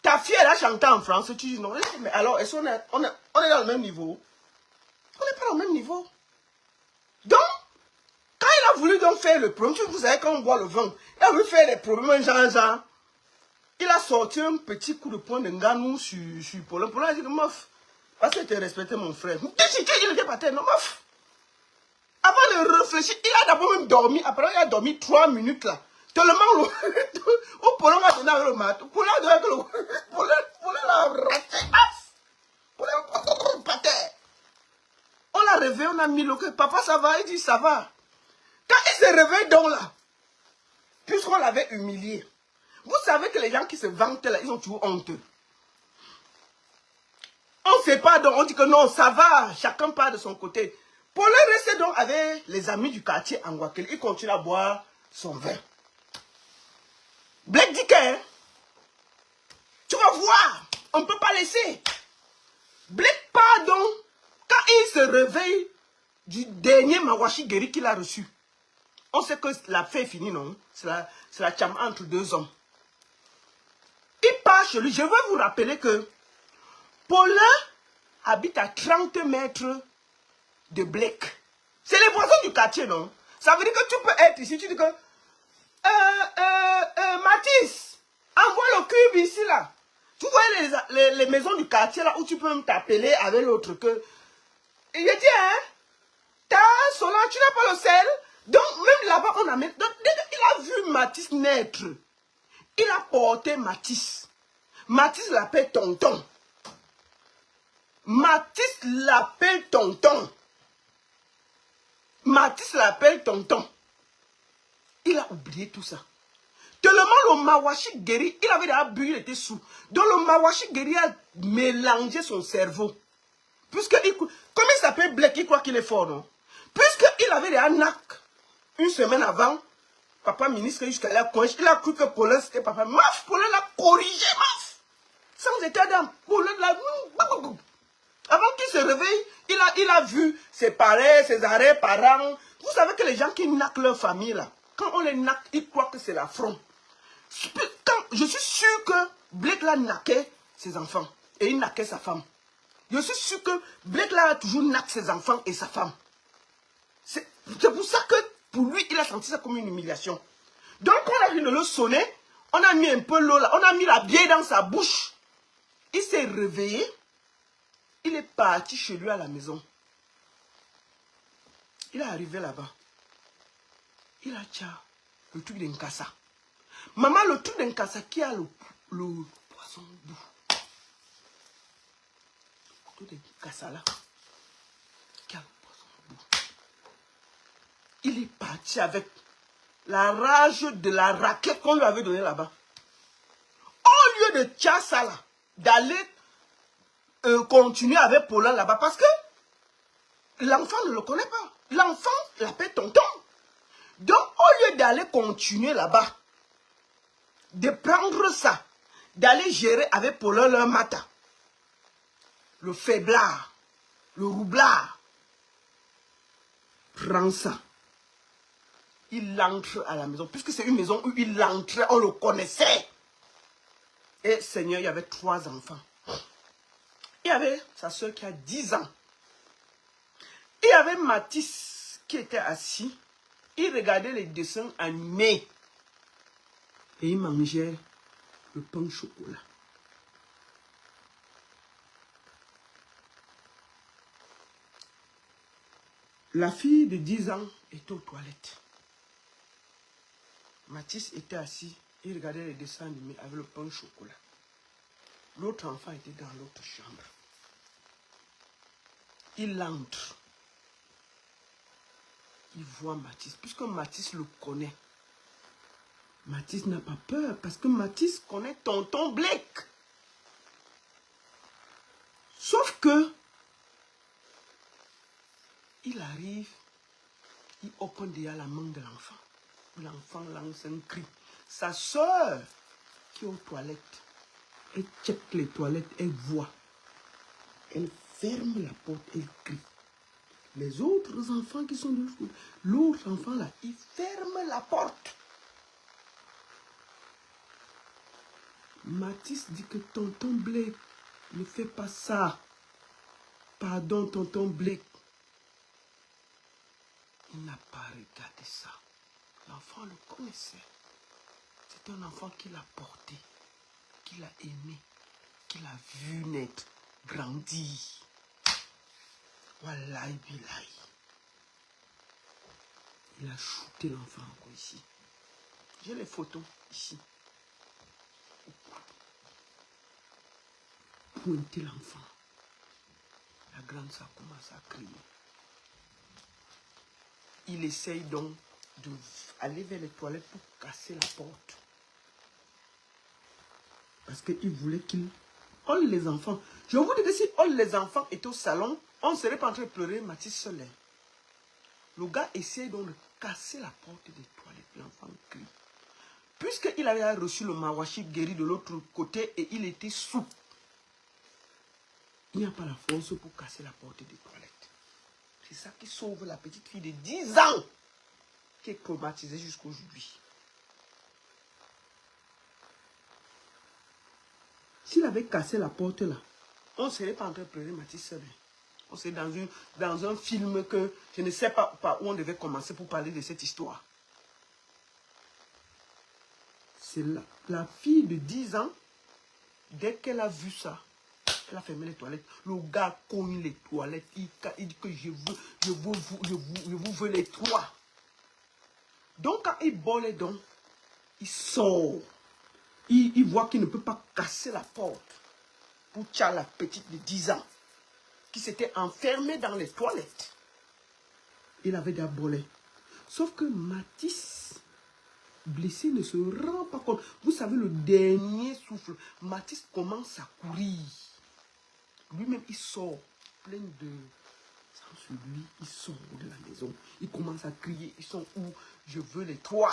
Speaker 1: Ta fille, elle a chanté en France. Tu dis non. Mais alors, est-ce qu'on est, on est dans le même niveau? On n'est pas dans le même niveau. Donc, quand il a voulu donc faire le problème, vous savez, quand on boit le vin, il a voulu faire les problèmes, genre, il a sorti un petit coup de poing de Nganou sur Paulin. Paulin a dit que meuf, parce que tu respectais mon frère. Il était pas terre, non, meuf. Avant de réfléchir, il a d'abord même dormi. Après, il a dormi 3 minutes là. Tellement au Paulin a donné avec le mat. Paulin a donné avec le. Paulin l'a raté. Paulin pas terre. On l'a réveillé, on a mis le cœur. Papa, ça va? Il dit, ça va. Quand il s'est réveillé donc là, puisqu'on l'avait humilié, vous savez que les gens qui se vantent là, ils ont toujours honte. On ne sait pas donc, on dit que non, ça va, chacun part de son côté. Paulin restait donc avec les amis du quartier en Guaquel. Il continue à boire son vin. Blake dit que, hein, tu vas voir, on ne peut pas laisser. Blake part donc, quand il se réveille du dernier Mawashi Guéri qu'il a reçu. On sait que la fête est finie, non? C'est la cham entre deux hommes. Il part chez lui. Je veux vous rappeler que Paulin habite à 30 mètres de Blake. C'est les voisins du quartier, non? Ça veut dire que tu peux être ici, tu dis que Mathis, envoie le cube ici, là. Tu vois les maisons du quartier, là, où tu peux t'appeler avec l'autre que... Il dit, hein, t'as Solan, tu n'as pas le sel? Donc, même là-bas, on a mis... Donc, il a vu Mathis naître. Il a porté Mathis. Mathis l'appelle tonton. Mathis l'appelle tonton. Mathis l'appelle tonton. Il a oublié tout ça. Tellement le Mawashi Guéri, il avait déjà bu, il était sous. Donc le Mawashi Guéri a mélangé son cerveau. Puisque, comme il s'appelle Blake, il croit qu'il est fort, non? Puisqu'il avait déjà NAC une semaine avant, papa ministre jusqu'à la coinche, il a cru que Paulin c'était papa. Maf, Paulin l'a corrigé, maf. Sans état d'âme. Paulin l'a... Avant qu'il se réveille, il a vu ses parents, ses arrière-parents. Vous savez que les gens qui naquent leur famille, là, quand on les naque, ils croient que c'est l'affront. Je suis sûr que Blake là naquait ses enfants et il naquait sa femme. Je suis sûr que Blake là a toujours naqué ses enfants et sa femme. C'est pour ça que pour lui, il a senti ça comme une humiliation. Donc on a vu de le sonner, on a mis un peu l'eau là, on a mis la bière dans sa bouche. Il s'est réveillé, il est parti chez lui à la maison. Il est arrivé là-bas. Il a dit le truc d'Nkassa. Maman, le truc d'Nkassa qui a le poisson doux. Le truc d'Nkassa là, qui a le poisson doux. il est parti avec la rage de la raquette qu'on lui avait donnée là-bas. Au lieu de tirer ça là, d'aller continuer avec Paulin là-bas, parce que l'enfant ne le connaît pas. L'enfant l'appelle tonton. Donc, au lieu d'aller continuer là-bas, de prendre ça, d'aller gérer avec Paulin leur matin, le faiblard, le roublard, prend ça. Il entre à la maison, puisque c'est une maison où il entrait, on le connaissait. Et Seigneur, il y avait 3 enfants. Il y avait sa soeur qui a 10 ans. Il y avait Mathis qui était assis. Il regardait les dessins animés. Et il mangeait le pain au chocolat. La fille de 10 ans était aux toilettes. Mathis était assis. Il regardait les dessins animés avec le pain au chocolat. L'autre enfant était dans l'autre chambre. Il entre. Il voit Mathis. Puisque Mathis le connaît. Mathis n'a pas peur. Parce que Mathis connaît tonton Blake. Sauf que il arrive. Il open déjà la main de l'enfant. L'enfant lance un cri. Sa soeur qui est aux toilettes. Elle check les toilettes. Elle voit. Elle ferme la porte. Elle crie. Les autres enfants qui sont de l'autre enfant là, il ferme la porte. Mathis dit que tonton Blake, ne fais pas ça. Pardon, tonton Blake. Il n'a pas regardé ça. L'enfant le connaissait. C'est un enfant qu'il a porté, qu'il a aimé, qu'il a vu naître, grandir. Wallahi billahi. Il a shooté l'enfant encore ici. J'ai les photos ici. Pointer l'enfant. La grande ça commence à crier. Il essaye donc d'aller vers les toilettes pour casser la porte. Parce qu'il voulait qu'il... Oh les enfants. Je vous dis que si les enfants étaient au salon, on ne serait pas en train de pleurer Mathis seul. Le gars essaie donc de casser la porte des toilettes. L'enfant crie. Puisqu'il avait reçu le mawashi guéri de l'autre côté et il était souple. Il n'y a pas la force pour casser la porte des toilettes. C'est ça qui sauve la petite fille de 10 ans qui est traumatisée jusqu'aujourd'hui. S'il avait cassé la porte là, on ne serait pas en train de pleurer Mathis seul. On serait dans un film que je ne sais pas par où on devait commencer pour parler de cette histoire. C'est la fille de 10 ans, dès qu'elle a vu ça, elle a fermé les toilettes. Le gars cogne les toilettes. Il dit que je vous veux les 3. Donc quand il boit les dents, il sort. Il voit qu'il ne peut pas casser la porte pour tuer la petite de 10 ans qui s'était enfermée dans les toilettes. Il avait déjà bolé. Sauf que Mathis, blessé, ne se rend pas compte. Vous savez, le dernier souffle, Mathis commence à courir. Lui-même, il sort plein de sang sur lui. Il sort de la maison. Il commence à crier. Ils sont où? Je veux les 3.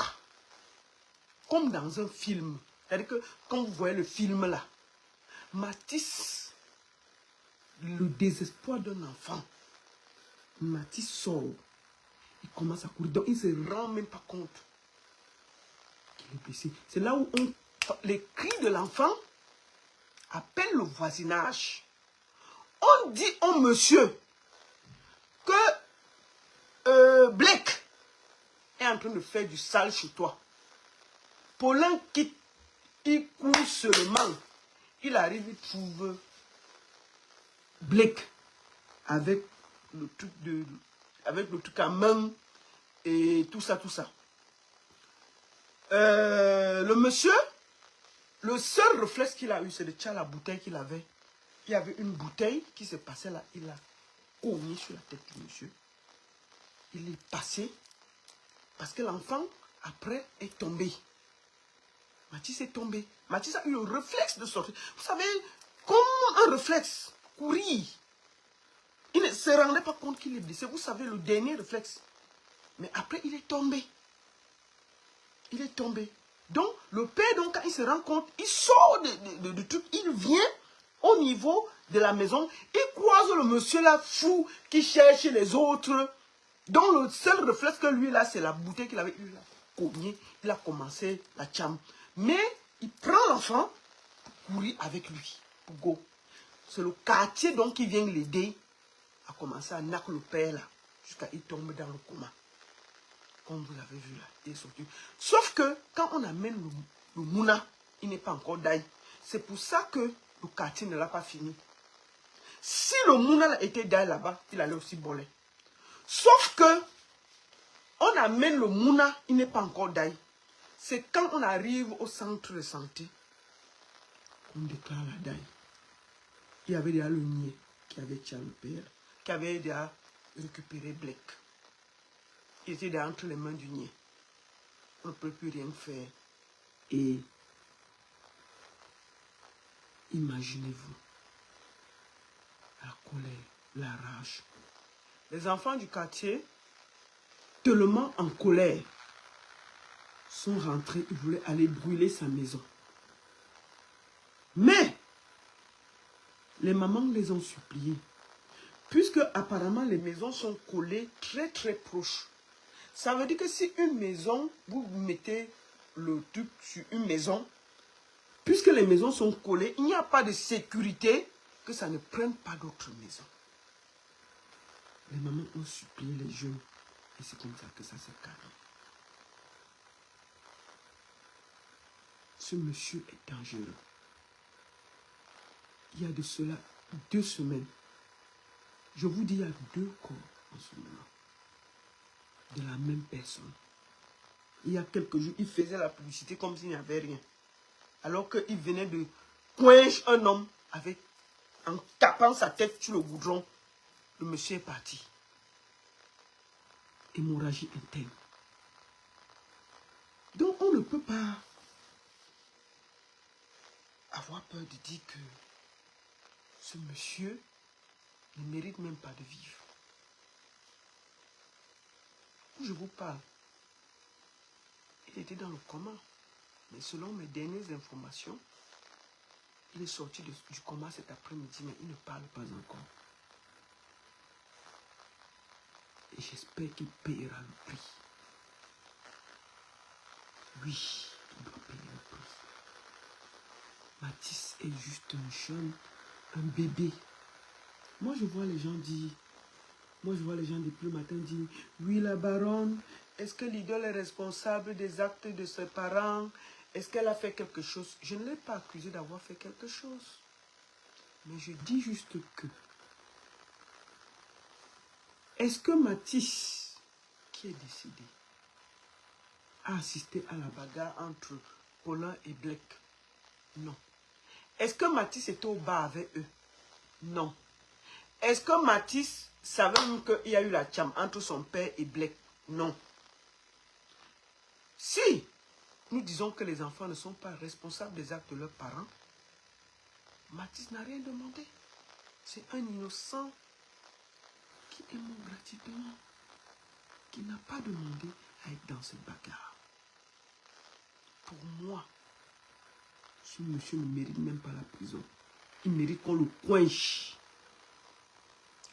Speaker 1: Comme dans un film. C'est-à-dire que quand vous voyez le film là, Mathis, le désespoir d'un enfant, Mathis sort. Il commence à courir. Donc il ne se rend même pas compte qu'il est blessé. C'est là où les cris de l'enfant appellent le voisinage. On dit au monsieur que Blake est en train de faire du sale chez toi. Paulin quitte, il court seulement. Il arrive, il trouve Blake avec le truc à main et tout ça, tout ça. Le monsieur, le seul réflexe qu'il a eu, c'est de tirer la bouteille qu'il avait. Il y avait une bouteille qui s'est passée là. Il a cogné sur la tête du monsieur. Il est passé. Parce que l'enfant, après, est tombé. Mathis est tombé. Mathis a eu le réflexe de sortir. Vous savez, comme un réflexe, courir. Il ne se rendait pas compte qu'il est blessé. Vous savez, le dernier réflexe. Mais après, il est tombé. Il est tombé. Donc, le père, donc, quand il se rend compte, il sort du truc. Il vient au niveau de la maison. Il croise le monsieur là, fou, qui cherche les autres. Donc, le seul réflexe que lui, là, c'est la bouteille qu'il avait eu là. Cogné. Il a commencé la chambre. Mais, il prend l'enfant pour courir avec lui. Pour go. C'est le quartier, donc, qui vient l'aider à commencer à naquer le père là. Jusqu'à il tombe dans le coma. Comme vous l'avez vu là, il est sorti. Sauf que quand on amène le mouna, il n'est pas encore d'ail. C'est pour ça que le quartier ne l'a pas fini. Si le mouna était d'ail là-bas, il allait aussi voler. Sauf que on amène le mouna, il n'est pas encore d'ail. C'est quand on arrive au centre de santé qu'on déclare la daille. Il y avait déjà le niais qui avait tué le père, qui avait déjà récupéré Blake. Il était entre les mains du niais. On ne peut plus rien faire. Et imaginez-vous la colère, la rage. Les enfants du quartier, tellement en colère, sont rentrés, ils voulaient aller brûler sa maison. Mais les mamans les ont suppliés. Puisque apparemment les maisons sont collées très très proches. Ça veut dire que si une maison, vous mettez le truc sur une maison, puisque les maisons sont collées, il n'y a pas de sécurité que ça ne prenne pas d'autres maisons. Les mamans ont supplié les jeunes et c'est comme ça que ça s'est calmé. Ce monsieur est dangereux. Il y a de cela 2 semaines. Je vous dis, il y a 2 corps en ce moment. De la même personne. Il y a quelques jours, il faisait la publicité comme s'il n'y avait rien. Alors qu'il venait de coincer un homme avec, en tapant sa tête sur le goudron. Le monsieur est parti. Hémorragie interne. Donc on ne peut pas avoir peur de dire que ce monsieur ne mérite même pas de vivre. Où je vous parle, il était dans le coma. Mais selon mes dernières informations, il est sorti du coma cet après-midi, mais il ne parle pas encore. Et j'espère qu'il payera le prix. Oui, il doit payer le prix. Mathis est juste un jeune, un bébé. Moi, je vois les gens dire, depuis le matin dire, oui, la baronne, est-ce que l'idole est responsable des actes de ses parents? Est-ce qu'elle a fait quelque chose? Je ne l'ai pas accusé d'avoir fait quelque chose. Mais je dis juste que, est-ce que Mathis, qui est décédé, a assisté à la bagarre entre Paulin et Blake? Non. Est-ce que Mathis était au bar avec eux? Non. Est-ce que Mathis savait même qu'il y a eu la chambre entre son père et Blake? Non. Si nous disons que les enfants ne sont pas responsables des actes de leurs parents, Mathis n'a rien demandé. C'est un innocent qui est mort gratuitement, qui n'a pas demandé à être dans cette bagarre. Pour moi, ce monsieur ne mérite même pas la prison. Il mérite qu'on le coince.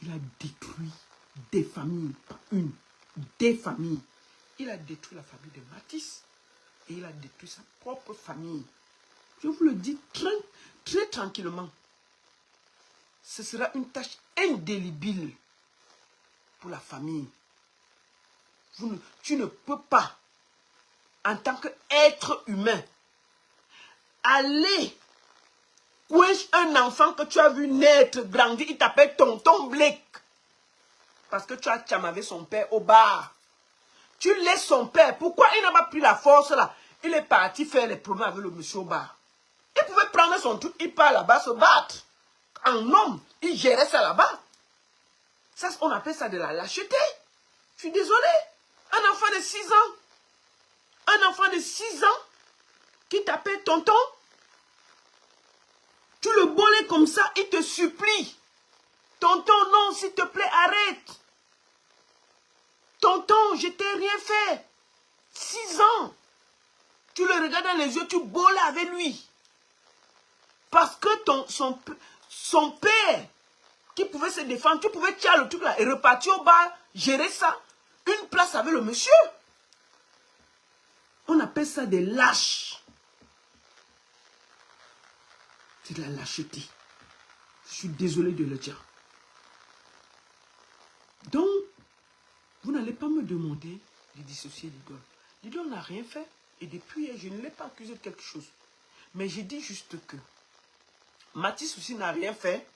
Speaker 1: Il a détruit des familles, pas une, des familles. Il a détruit la famille de Mathis et il a détruit sa propre famille. Je vous le dis très, très tranquillement. Ce sera une tâche indélébile pour la famille. Tu ne peux pas, en tant qu'être humain, aller coincer un enfant que tu as vu naître, grandir, il t'appelle tonton Blake. Parce que tu as chamavé son père au bar. Tu laisses son père. Pourquoi il n'a pas pris la force là? Il est parti faire les problèmes avec le monsieur au bar. Il pouvait prendre son truc, il part là-bas se battre. En homme, il gérait ça là-bas. Ça, on appelle ça de la lâcheté. Je suis désolé. Un enfant de 6 ans. Un enfant de 6 ans qui t'appelle tonton. Tu le bolais comme ça, il te supplie. Tonton, non, s'il te plaît, arrête. Tonton, je t'ai rien fait. 6 ans. Tu le regardes dans les yeux, tu bolais avec lui. Parce que son père, qui pouvait se défendre, tu pouvais tirer le truc là et repartir au bar, gérer ça. Une place avec le monsieur. On appelle ça des lâches. C'est de la lâcheté. Je suis désolé de le dire. Donc, vous n'allez pas me demander de dissocier l'idole. L'idole n'a rien fait. Et depuis hier, je ne l'ai pas accusé de quelque chose. Mais j'ai dit juste que Mathis aussi n'a rien fait.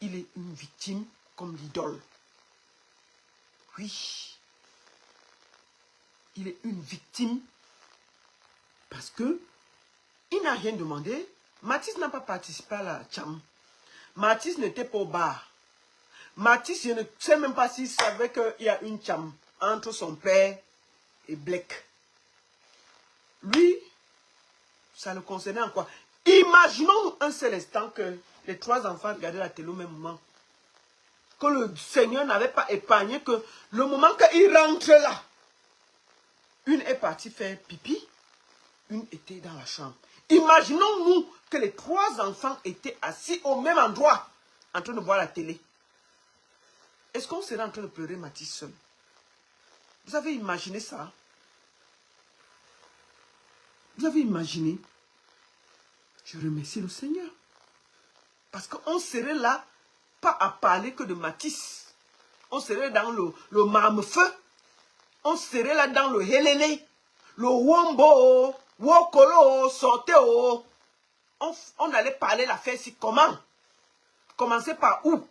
Speaker 1: Il est une victime comme l'idole. Oui. Il est une victime parce que il n'a rien demandé. Mathis n'a pas participé à la tcham. Mathis n'était pas au bar. Mathis, je ne sais même pas s'il savait qu'il y a une tcham entre son père et Blake. Lui, ça le concernait en quoi? Imaginons un seul instant que les 3 enfants regardaient la télé au même moment. Que le Seigneur n'avait pas épargné que le moment qu'il rentre là, une est partie faire pipi, une était dans la chambre. Imaginons-nous que les 3 enfants étaient assis au même endroit, en train de voir la télé. Est-ce qu'on serait en train de pleurer Mathis seul? Vous avez imaginé ça? Vous avez imaginé? Je remercie le Seigneur. Parce qu'on serait là, pas à parler que de Mathis. On serait dans le marme-feu. On serait là dans le helele, le wombo, wokolo, sorteo. On allait parler l'affaire ici. Comment? Commencer par où?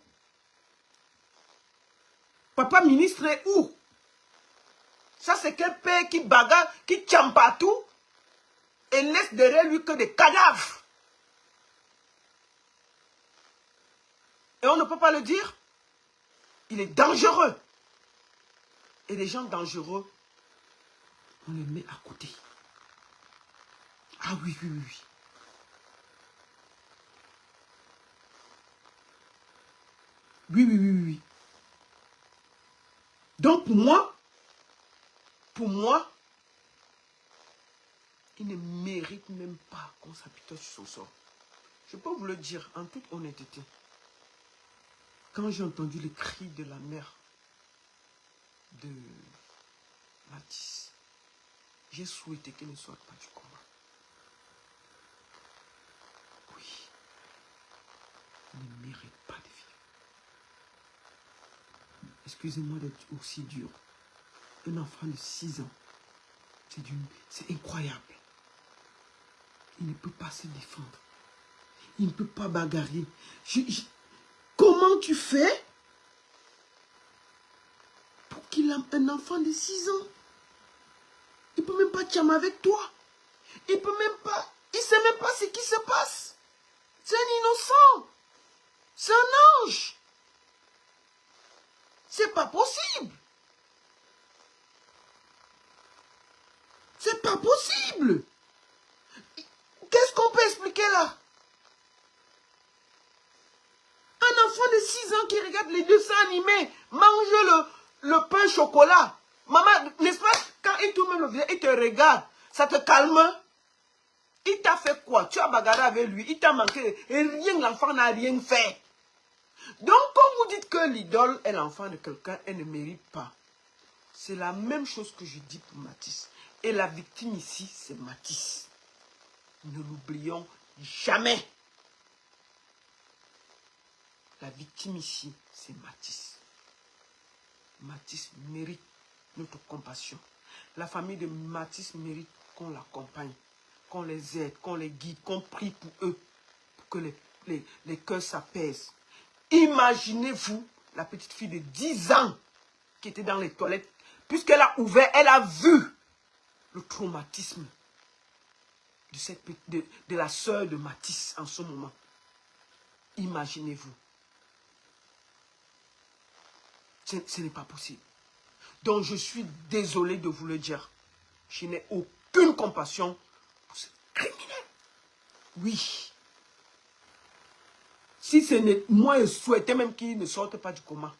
Speaker 1: Papa ministre est où? Ça c'est quel père qui bagarre, qui tient partout et laisse derrière lui que des cadavres. Et on ne peut pas le dire. Il est dangereux. Et les gens dangereux, on les met à côté. Ah oui, oui, oui, oui. Oui, oui, oui, oui, oui. Donc pour moi, il ne mérite même pas qu'on s'apitoie sur son sort. Je peux vous le dire en toute honnêteté. Quand j'ai entendu les cris de la mère de Mathis, j'ai souhaité qu'elle ne sorte pas du combat. Oui, il ne mérite pas de vivre. Excusez-moi d'être aussi dur. Un enfant de 6 ans, c'est incroyable. Il ne peut pas se défendre. Il ne peut pas bagarrer. Comment tu fais pour qu'il ait un enfant de 6 ans? Il ne peut même pas tchamer avec toi. Il peut même pas. Il ne sait même pas ce qui se passe. C'est un innocent. C'est un ange. C'est pas possible. C'est pas possible. Qu'est-ce qu'on peut expliquer là? Un enfant de 6 ans qui regarde les dessins animés, mange le pain chocolat. Maman, n'est-ce pas, quand il tourne le visage, il te regarde, ça te calme. Il t'a fait quoi? Tu as bagarré avec lui, il t'a manqué. Et rien, l'enfant n'a rien fait. Donc, quand vous dites que l'idole est l'enfant de quelqu'un, elle ne mérite pas. C'est la même chose que je dis pour Mathis. Et la victime ici, c'est Mathis. Ne l'oublions jamais. La victime ici, c'est Mathis. Mathis mérite notre compassion. La famille de Mathis mérite qu'on l'accompagne, qu'on les aide, qu'on les guide, qu'on prie pour eux, pour que les cœurs s'apaisent. Imaginez-vous la petite fille de 10 ans qui était dans les toilettes. Puisqu'elle a ouvert, elle a vu le traumatisme de la sœur de Mathis en ce moment. Imaginez-vous. Ce n'est pas possible. Donc je suis désolé de vous le dire. Je n'ai aucune compassion pour ce criminel. Oui. Si ce n'est... Moi, je souhaitais même qu'il ne sorte pas du coma.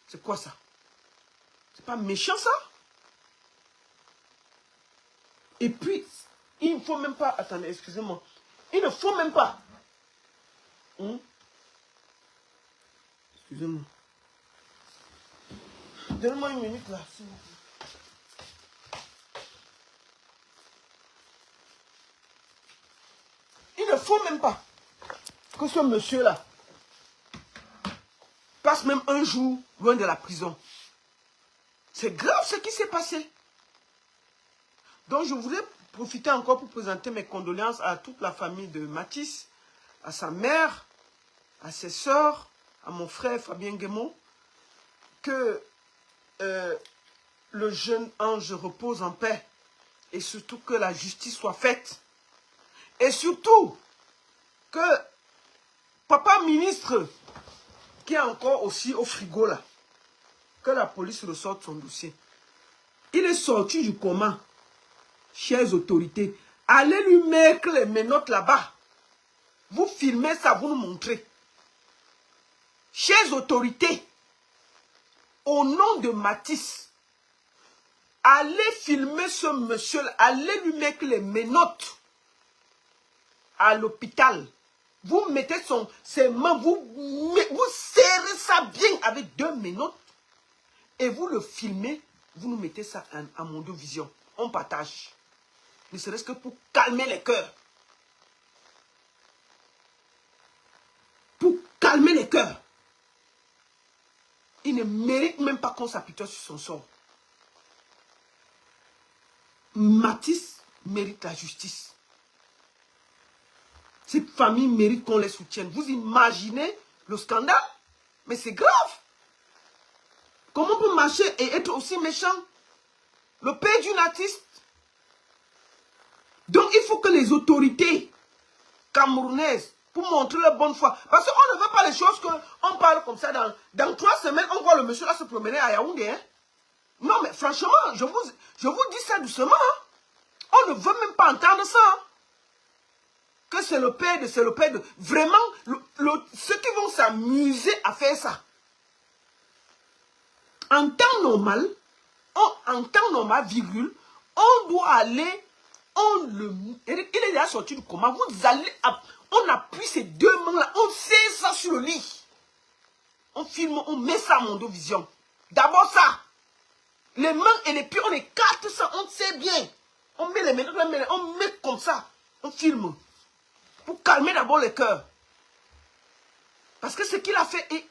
Speaker 1: C'est quoi ça? C'est pas méchant ça? Et puis, il ne faut même pas... Attendez, excusez-moi. Il ne faut même pas... Excusez-moi. Donne-moi une minute là, s'il vous plaît. Il ne faut même pas que ce monsieur-là passe même un jour loin de la prison. C'est grave ce qui s'est passé. Donc je voulais profiter encore pour présenter mes condoléances à toute la famille de Mathis, à sa mère, à ses sœurs, à mon frère Fabien Guémon, que le jeune ange repose en paix et surtout que la justice soit faite. Et surtout que papa ministre, qui est encore aussi au frigo là, que la police ressorte son dossier. Il est sorti du coma. Chères autorités, allez lui mettre les menottes là-bas. Vous filmez ça, vous nous montrez. Chères autorités, au nom de Mathis, allez filmer ce monsieur-là, allez lui mettre les menottes à l'hôpital. Vous mettez ses mains, vous serrez ça bien avec 2 menottes et vous le filmez, vous nous mettez ça à Mondovision. On partage. Ne serait-ce que pour calmer les cœurs. Pour calmer les cœurs. Il ne mérite même pas qu'on s'apitoie sur son sort. Mathis mérite la justice. Cette famille mérite qu'on les soutienne. Vous imaginez le scandale? Mais c'est grave. Comment on peut marcher et être aussi méchant? Le père d'une artiste. Donc il faut que les autorités camerounaises, pour montrer leur bonne foi, parce qu'on ne veut pas les choses qu'on parle comme ça, dans 3 semaines, on voit le monsieur là se promener à Yaoundé. Hein? Non mais franchement, je vous dis ça doucement. Hein? On ne veut même pas entendre ça. Hein? Que c'est le père de... Vraiment, ceux qui vont s'amuser à faire ça. En temps normal, virgule, on doit aller... il est déjà sorti du coma. Vous allez, on appuie ces 2 mains-là, on serre ça sur le lit. On filme, on met ça à Mondovision. D'abord ça. Les mains et les pieds, on écarte ça, on sait bien. On met les mains, on met comme ça. On filme. Pour calmer d'abord les cœurs. Parce que ce qu'il a fait est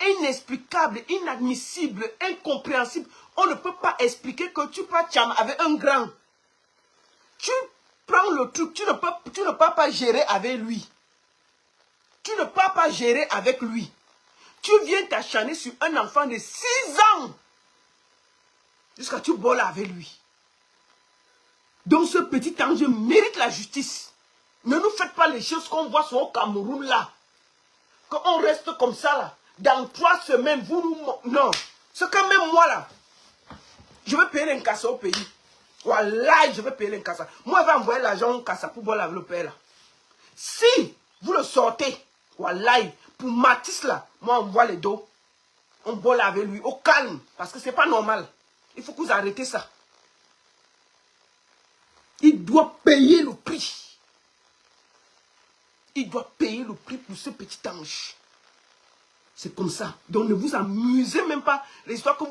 Speaker 1: inexplicable, inadmissible, incompréhensible. On ne peut pas expliquer que tu passes avec un grand. Tu prends le truc, tu ne peux pas gérer avec lui. Tu ne peux pas gérer avec lui. Tu viens t'acharner sur un enfant de 6 ans. Jusqu'à ce que tu boles avec lui. Donc ce petit ange mérite la justice. Ne nous faites pas les choses qu'on voit sur le Cameroun là. Quand on reste comme ça là. Dans 3 semaines, vous nous... Non. C'est quand même moi là. Je vais payer l'incassé au pays. Voilà, je vais payer l'incassé. Moi, je vais envoyer l'argent au cassa pour boire avec le père là. Si vous le sortez, voilà, pour Mathis là, moi on voit les dos. On boit avec lui au calme. Parce que c'est pas normal. Il faut que vous arrêtez ça. Il doit payer le prix. Il doit payer le prix pour ce petit ange. C'est comme ça. Donc ne vous amusez même pas. L'histoire que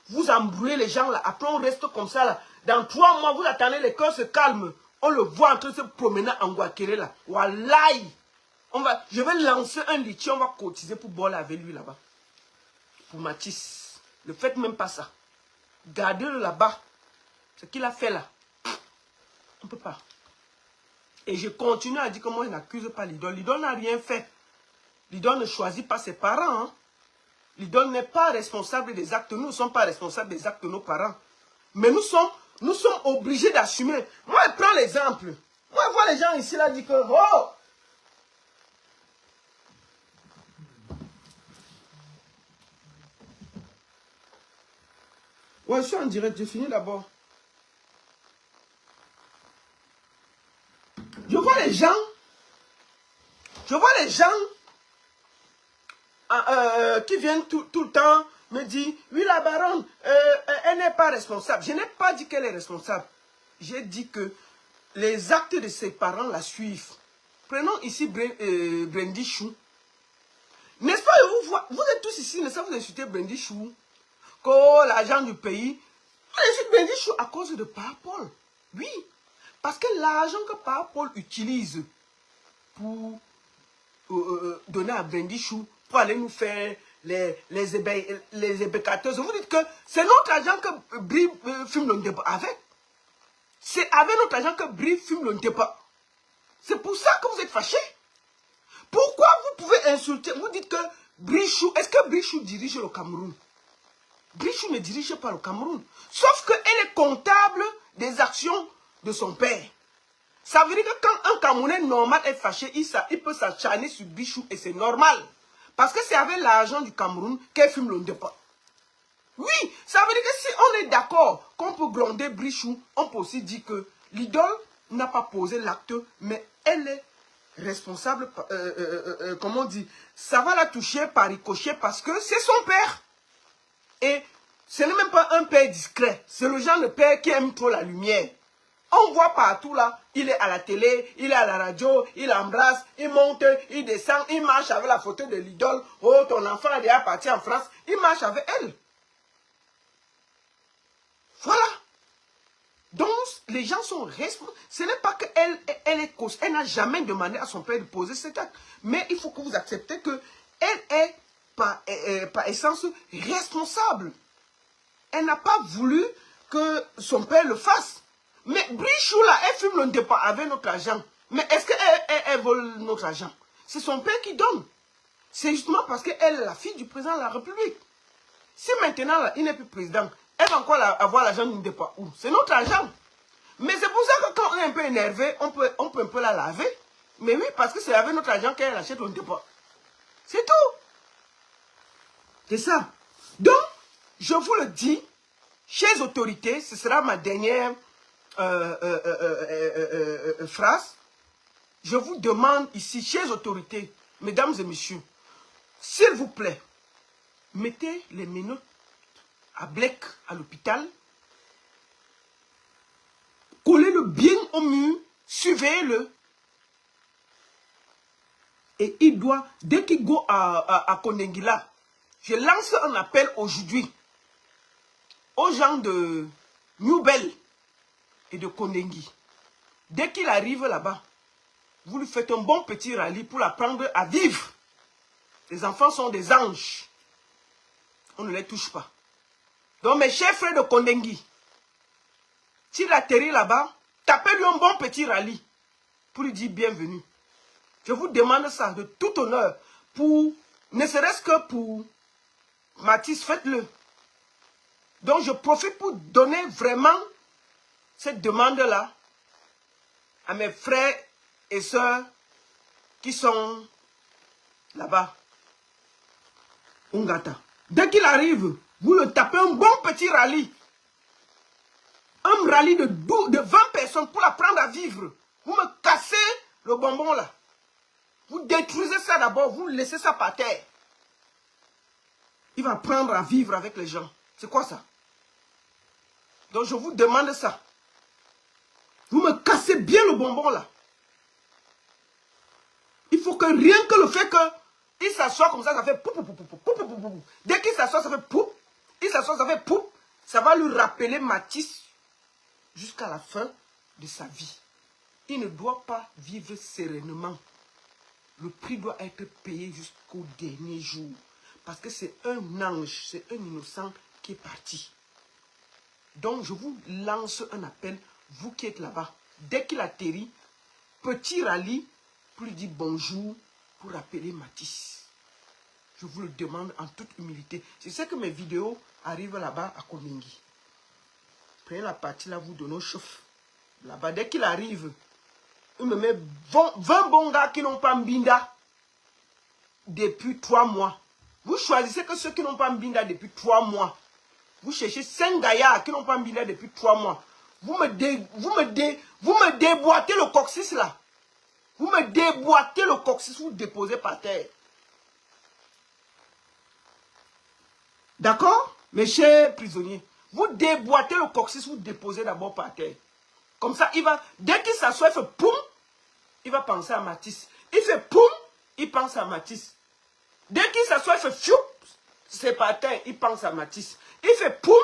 Speaker 1: vous embrouillez les gens là. Après on reste comme ça là. Dans 3 mois, vous attendez, les cœurs se calment. On le voit en train de se promener en Guakéré là. Wallahi. Je vais lancer un lithium, on va cotiser pour boire avec lui là-bas. Pour Mathis. Ne faites même pas ça. Gardez-le là-bas. Ce qu'il a fait là. On ne peut pas. Et je continue à dire que moi je n'accuse pas l'idole. L'idole n'a rien fait. L'idole ne choisit pas ses parents. Hein. L'idole n'est pas responsable des actes. Nous ne sommes pas responsables des actes de nos parents. Mais nous sommes obligés d'assumer. Moi, je prends l'exemple. Moi, je vois les gens ici là dire que... Oh! Ouais, je suis en direct, j'ai fini d'abord. Je vois les gens qui viennent tout le temps me dire, oui, la baronne, elle n'est pas responsable. Je n'ai pas dit qu'elle est responsable. J'ai dit que les actes de ses parents la suivent. Prenons ici Brandy Chou. N'est-ce pas, vous êtes tous ici, n'est-ce pas, vous insultez Brandy Chou, que l'argent du pays. Vous insultez Brandy Chou à cause de Parapol. Oui, parce que l'argent que Parapol utilise pour donner à Brandy Chou, pour aller nous faire les ébécateuses. Vous dites que c'est notre argent que Bri fume le débat avec. C'est avec notre argent que Bri fume le débat. C'est pour ça que vous êtes fâchés. Pourquoi vous pouvez insulter? Vous dites que Brichou, est-ce que Brichou dirige le Cameroun? Brichou ne dirige pas le Cameroun. Sauf qu'elle est comptable des actions de son père. Ça veut dire que quand un Camerounais normal est fâché, il peut s'acharner sur Brichou et c'est normal. Parce que c'est avec l'argent du Cameroun qu'elle fume le débat. Oui, ça veut dire que si on est d'accord qu'on peut gronder Brichou, on peut aussi dire que l'idole n'a pas posé l'acte, mais elle est responsable, comment on dit, ça va la toucher par ricochet parce que c'est son père. Et ce n'est même pas un père discret, c'est le genre de père qui aime trop la lumière. On voit partout là, il est à la télé, il est à la radio, il embrasse, il monte, il descend, il marche avec la photo de l'idole. Oh, ton enfant est déjà parti en France, il marche avec elle. Voilà. Donc, les gens sont responsables. Ce n'est pas qu'elle est cause. Elle n'a jamais demandé à son père de poser cet acte. Mais il faut que vous acceptez qu'elle est par essence responsable. Elle n'a pas voulu que son père le fasse. Mais Brichou, là, elle fume le départ avec notre argent. Mais est-ce qu'elle vole notre argent? C'est son père qui donne. C'est justement parce qu'elle est la fille du président de la République. Si maintenant, là, il n'est plus président, elle va encore avoir l'argent du départ où? C'est notre argent. Mais c'est pour ça que quand on est un peu énervé, on peut un peu la laver. Mais oui, parce que c'est avec notre argent qu'elle achète le départ. C'est tout. C'est ça. Donc, je vous le dis, chers autorités, ce sera ma dernière phrase. Je vous demande ici, chers autorités, mesdames et messieurs, s'il vous plaît, mettez les menottes à Blek, à l'hôpital, collez-le bien au mur, suivez-le. Et il doit, dès qu'il go à Kondenguila, je lance un appel aujourd'hui aux gens de Nouvelle et de Kondengui. Dès qu'il arrive là-bas, vous lui faites un bon petit rallye pour l'apprendre à vivre. Les enfants sont des anges. On ne les touche pas. Donc mes chers frères de Kondengui, s'il atterrit là-bas, tapez-lui un bon petit rallye pour lui dire bienvenue. Je vous demande ça de tout honneur, pour, ne serait-ce que pour Mathis, faites-le. Donc je profite pour donner vraiment cette demande-là à mes frères et sœurs qui sont là-bas. Ungata. Dès qu'il arrive, vous le tapez un bon petit rallye. Un rallye de 20 personnes pour l'apprendre à vivre. Vous me cassez le bonbon là. Vous détruisez ça d'abord, vous laissez ça par terre. Il va apprendre à vivre avec les gens. C'est quoi ça? Donc je vous demande ça. Vous me cassez bien le bonbon là. Il faut que rien que le fait qu'il s'assoit comme ça fait pou, pou, pou, pou, pou, pou, pou, pou. Dès qu'il s'assoit, ça fait pou. Il s'assoit, ça fait pou. Ça va lui rappeler Mathis jusqu'à la fin de sa vie. Il ne doit pas vivre sereinement. Le prix doit être payé jusqu'au dernier jour. Parce que c'est un ange, c'est un innocent qui est parti. Donc je vous lance un appel, vous qui êtes là-bas. Dès qu'il atterrit, petit rallye pour lui dire bonjour, pour rappeler Mathis. Je vous le demande en toute humilité. Je sais que mes vidéos arrivent là-bas à Kondengi. Prenez la partie là, vous donnez au chef. Là-bas, dès qu'il arrive, il me met 20 bons gars qui n'ont pas Mbinda depuis 3 mois. Vous choisissez que ceux qui n'ont pas Mbinda depuis 3 mois. Vous cherchez 5 gaillards qui n'ont pas mis depuis 3 mois. Vous me déboîtez le coccyx là. Vous me déboîtez le coccyx, vous déposez par terre. D'accord, mes chers prisonniers? Vous déboîtez le coccyx, vous déposez d'abord par terre. Comme ça, il va, dès qu'il s'assoit, il fait poum, il va penser à Matisse. Il fait poum, il pense à Matisse. Dès qu'il s'assoit, il fait fiou, c'est par terre, il pense à Matisse. Il fait poum,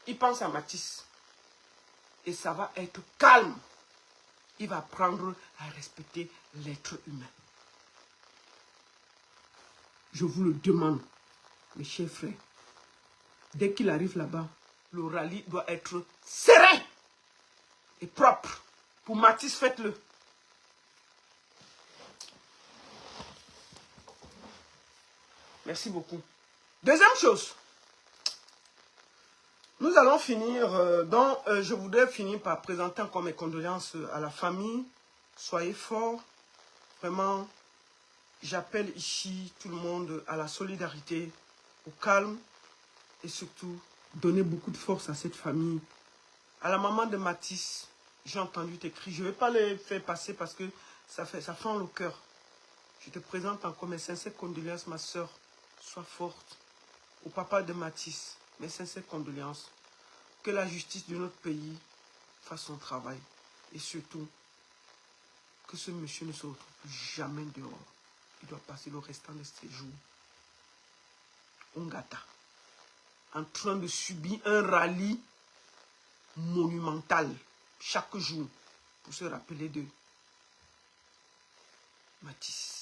Speaker 1: il pense à Matisse. Et ça va être calme. Il va apprendre à respecter l'être humain. Je vous le demande, mes chers frères. Dès qu'il arrive là-bas, le rallye doit être serein et propre. Pour Matisse, faites-le. Merci beaucoup. Deuxième chose. Nous allons finir, je voudrais finir par présenter encore mes condoléances à la famille. Soyez forts. Vraiment, j'appelle ici tout le monde à la solidarité, au calme et surtout, donner beaucoup de force à cette famille. À la maman de Matisse, j'ai entendu tes cris. Je ne vais pas les faire passer parce que ça fend le cœur. Je te présente encore mes sincères condoléances, ma soeur. Sois forte. Au papa de Matisse, mes sincères condoléances. Que la justice de notre pays fasse son travail. Et surtout, que ce monsieur ne se retrouve plus jamais dehors. Il doit passer le restant de ses jours au Ngata, en train de subir un rallye monumental chaque jour pour se rappeler de Matisse.